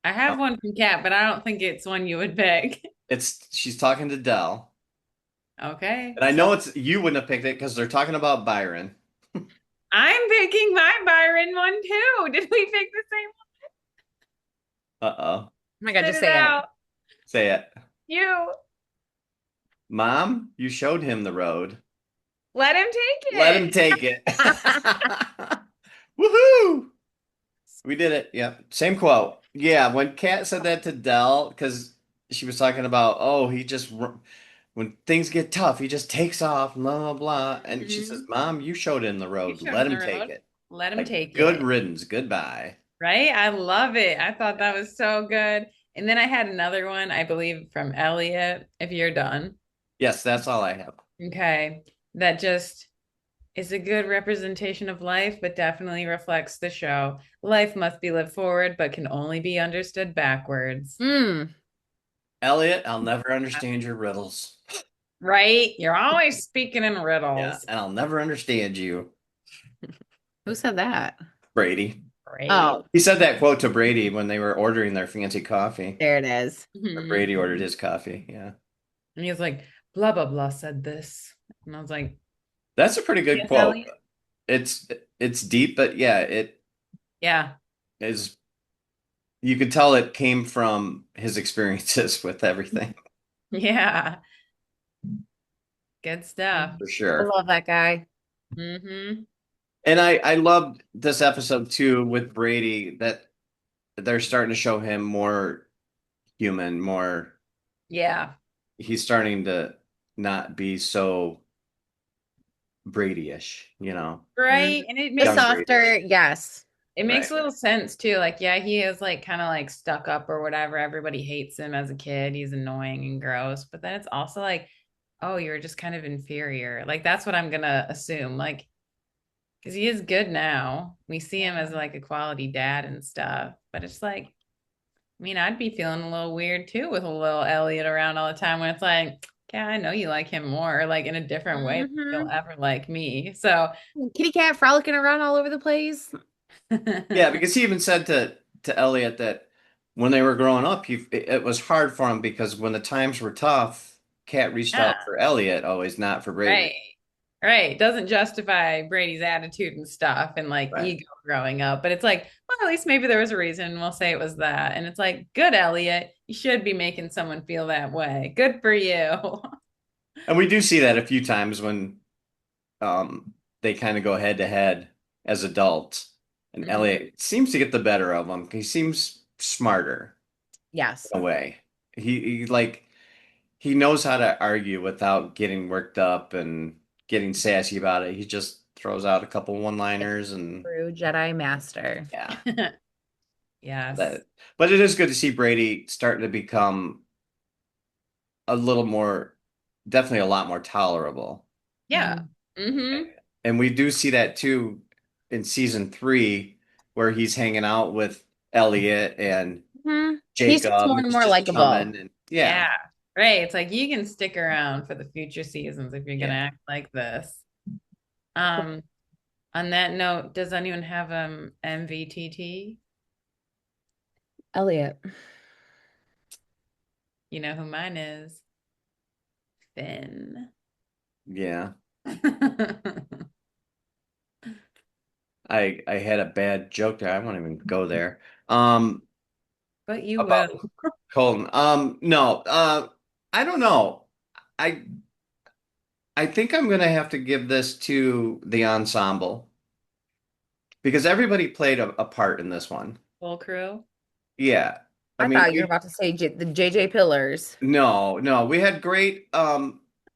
I Oh, have one from Kat, but I don't think it's one you would pick. it's she's talking to Dell. Okay. And I So know it's you wouldn't have picked it because they're talking about Byron. I'm picking my Byron one too. Did we pick the same Uh-oh. Oh my God, one? just Spit it say it. out. Say it. You Mom, you showed him the road. let him take Let him it. take it. Woohoo! We did it. Yep. Same quote. Yeah, when Kat said that to Dell, because she was talking about, oh, when things get tough, he just takes off, blah, blah, blah. And she says, Mhm. Mom, you showed him the You road. showed Let him the him take road. it. Let him Like, take good it. riddance. Goodbye. Right? I love it. I thought that was so good. And then I had another one, I believe, from Elliot, if you're done. Yes, that's all I have. Okay. That just is a good representation of life, but definitely reflects the show. Life must be lived forward, but can only be understood backwards. Mm. Elliot, I'll never understand your riddles. Right? You're always speaking in Yeah, riddles. and I'll never understand you, Who said that? Brady. Right? Oh, He said that quote to Brady when they were ordering their fancy coffee. there it is. Or Mhm. Brady ordered his coffee. Yeah. And he was like, blah, blah, blah said this. And I was like, That's a pretty good yes, quote. Elliot. It's deep, but yeah, it Yeah. is you could tell it came from his experiences with everything, Yeah. Good stuff. for I sure. love that guy. Hmm. And I loved this episode too with Brady that they're starting to show him more human, more Yeah. he's starting to not be so Brady-ish, Mhm. Right. And it The makes young Brady. softer, yes. it Right. makes a little sense too. Like, yeah, he is like kind of like stuck up or whatever. Everybody hates him as a kid. He's annoying and gross. But then it's also like, oh, you're just kind of inferior. Like that's what I'm gonna assume. Like, because he is good now. We see him as like a quality dad and stuff. But it's like, I mean, I'd be feeling a little weird too with a little Elliot around all the time when it's like, yeah, I know you like him more, like in a different way than you'll Hmm. ever like me. So Kitty cat frolicking around all over the place. Yeah, because he even said to Elliot that when they were growing up, it was hard for him because when the times were tough, Kat reached yeah, out for Elliot, always not for Brady. right. Right. Doesn't justify Brady's attitude and stuff and like Right. ego growing up. But it's like, well, at least maybe there was a reason. We'll say it was that. And it's like, good, Elliot. You should be making someone feel that way. Good for you. And we do see that a few times when they kind of go head to head as adults, and Mhm. Elliot seems to get the better of him. He seems smarter Yes. in a way. He like he knows how to argue without getting worked up and getting sassy about it. He just throws out a couple one-liners and True Jedi Master. yeah. Yes. That, but it is good to see Brady starting to become a little more, definitely a lot more tolerable Yeah. Mhm. Hmm. And we do see that too in season 3, where he's hanging out with Elliot and He's just more Jacob. and He's more just likable. chumming and Yeah, yeah. right. It's like you can stick around for the future seasons if you're gonna Yeah. act like this. Um, on that note, does anyone have MVTT? Elliot. You know who mine is? Finn. Yeah. I had a bad joke there. I won't even go there. But you About will. Colton. No, I don't know. I I think I'm gonna have to give this to the ensemble because everybody played a part in this one. Full crew. Yeah. I I mean, thought you were about to say the JJ Pillars. no, we had great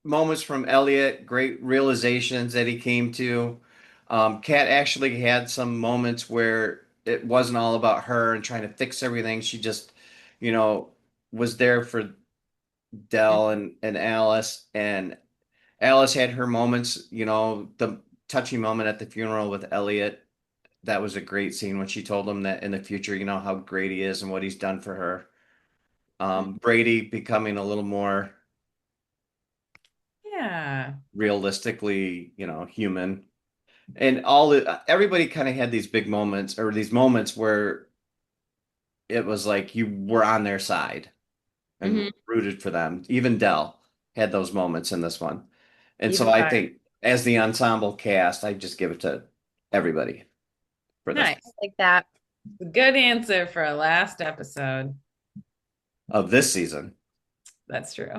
moments from Elliot, great realizations that he came to. Kat actually had some moments where it wasn't all about her and trying to fix everything. She just, you know, was there for Dell and Alice, and Alice had her moments, the touching moment at the funeral with Elliot. That was a great scene when she told him that in the future, how great he is and what he's done for her. Brady becoming a little more Yeah. realistically, human. And everybody kind of had these big moments or these moments where it was like you were on their side and Hmm. rooted for them. Even Dell had those moments in this one. And so Even I by think as the ensemble cast, I just give it to everybody for this nice. Like that. Good answer for a last episode. of this season. That's true.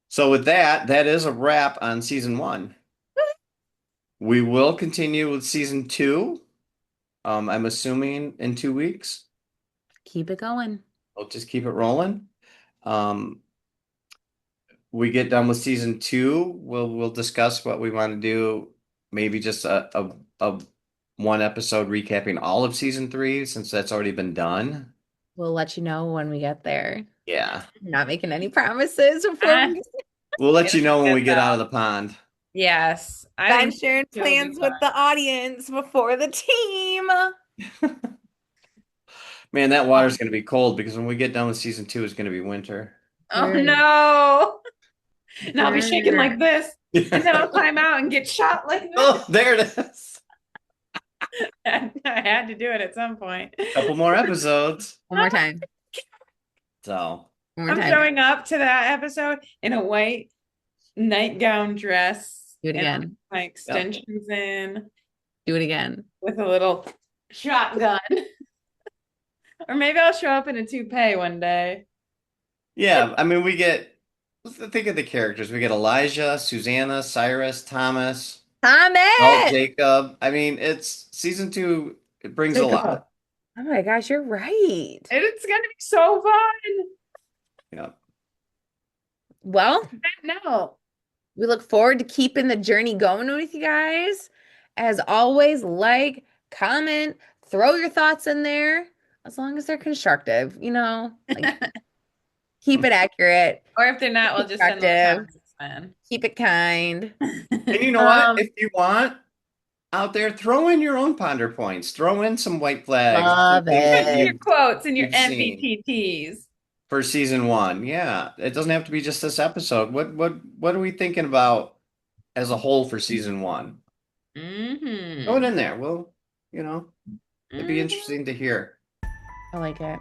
So with that, that is a wrap on season 1. We will continue with season 2. I'm assuming in 2 weeks. Keep it going. We'll just keep it rolling. Um, we get done with season 2, we'll discuss what we want to do. Maybe just a one episode recapping all of season 3 since that's already been done. We'll let you know when we get there. Yeah. Not making any promises before Ah, we We'll let it'll you be know when good we get out of though. the pond. Yes, I Ben think sharing it'll be plans fun. with the audience before the team. Man, that water's going to be cold because when we get done with season 2, it's going to be winter. Oh Sure. no. And I'll be shaking Sure. like this. And then I'll climb out and get shot like Oh, this. there it is. I had to do it at some point. Couple more episodes. One more time. So, One more I'm time. showing up to that episode in a white nightgown dress Do it and again. my extensions in Do it again. with a little shotgun. Or maybe I'll show up in a toupee one day. yeah, I mean, let's think of the characters. We get Elijah, Susanna, Cyrus, Thomas, Alt, Thomas! Jacob. I mean, it's season 2, it brings a Jacob. lot. Oh my gosh, you're right. It's gonna be so fun. Yeah. Well, No. we look forward to keeping the journey going with you guys. As always, like, comment, throw your thoughts in there, as long as they're constructive, like keep it accurate, Or if they're not, we'll just send them a constructive, comments man. keep it kind. And you know what? Um, If you want out there, throw in your own ponder points. Throw in some white flags, some love things that Your it. quotes and your you've seen MVTTs. for season 1. Yeah, it doesn't have to be just this episode. What are we thinking about as a whole for season 1? Throw it Mm-hmm. in there. Well, it'd be Mm-hmm. interesting to hear. I like it.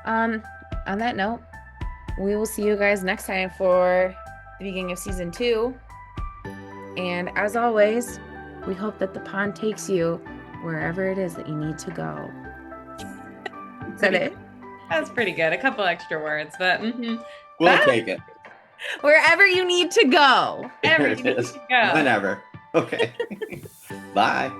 Um, on that note, we will see you guys next time for the beginning of season 2. And as always, we hope that the pond takes you wherever it is that you need to go. Is that it? That's pretty good. A couple extra words, but We'll Bye. take it. Wherever you need to go. There Wherever it you need is. to go. Whenever. Okay. Bye.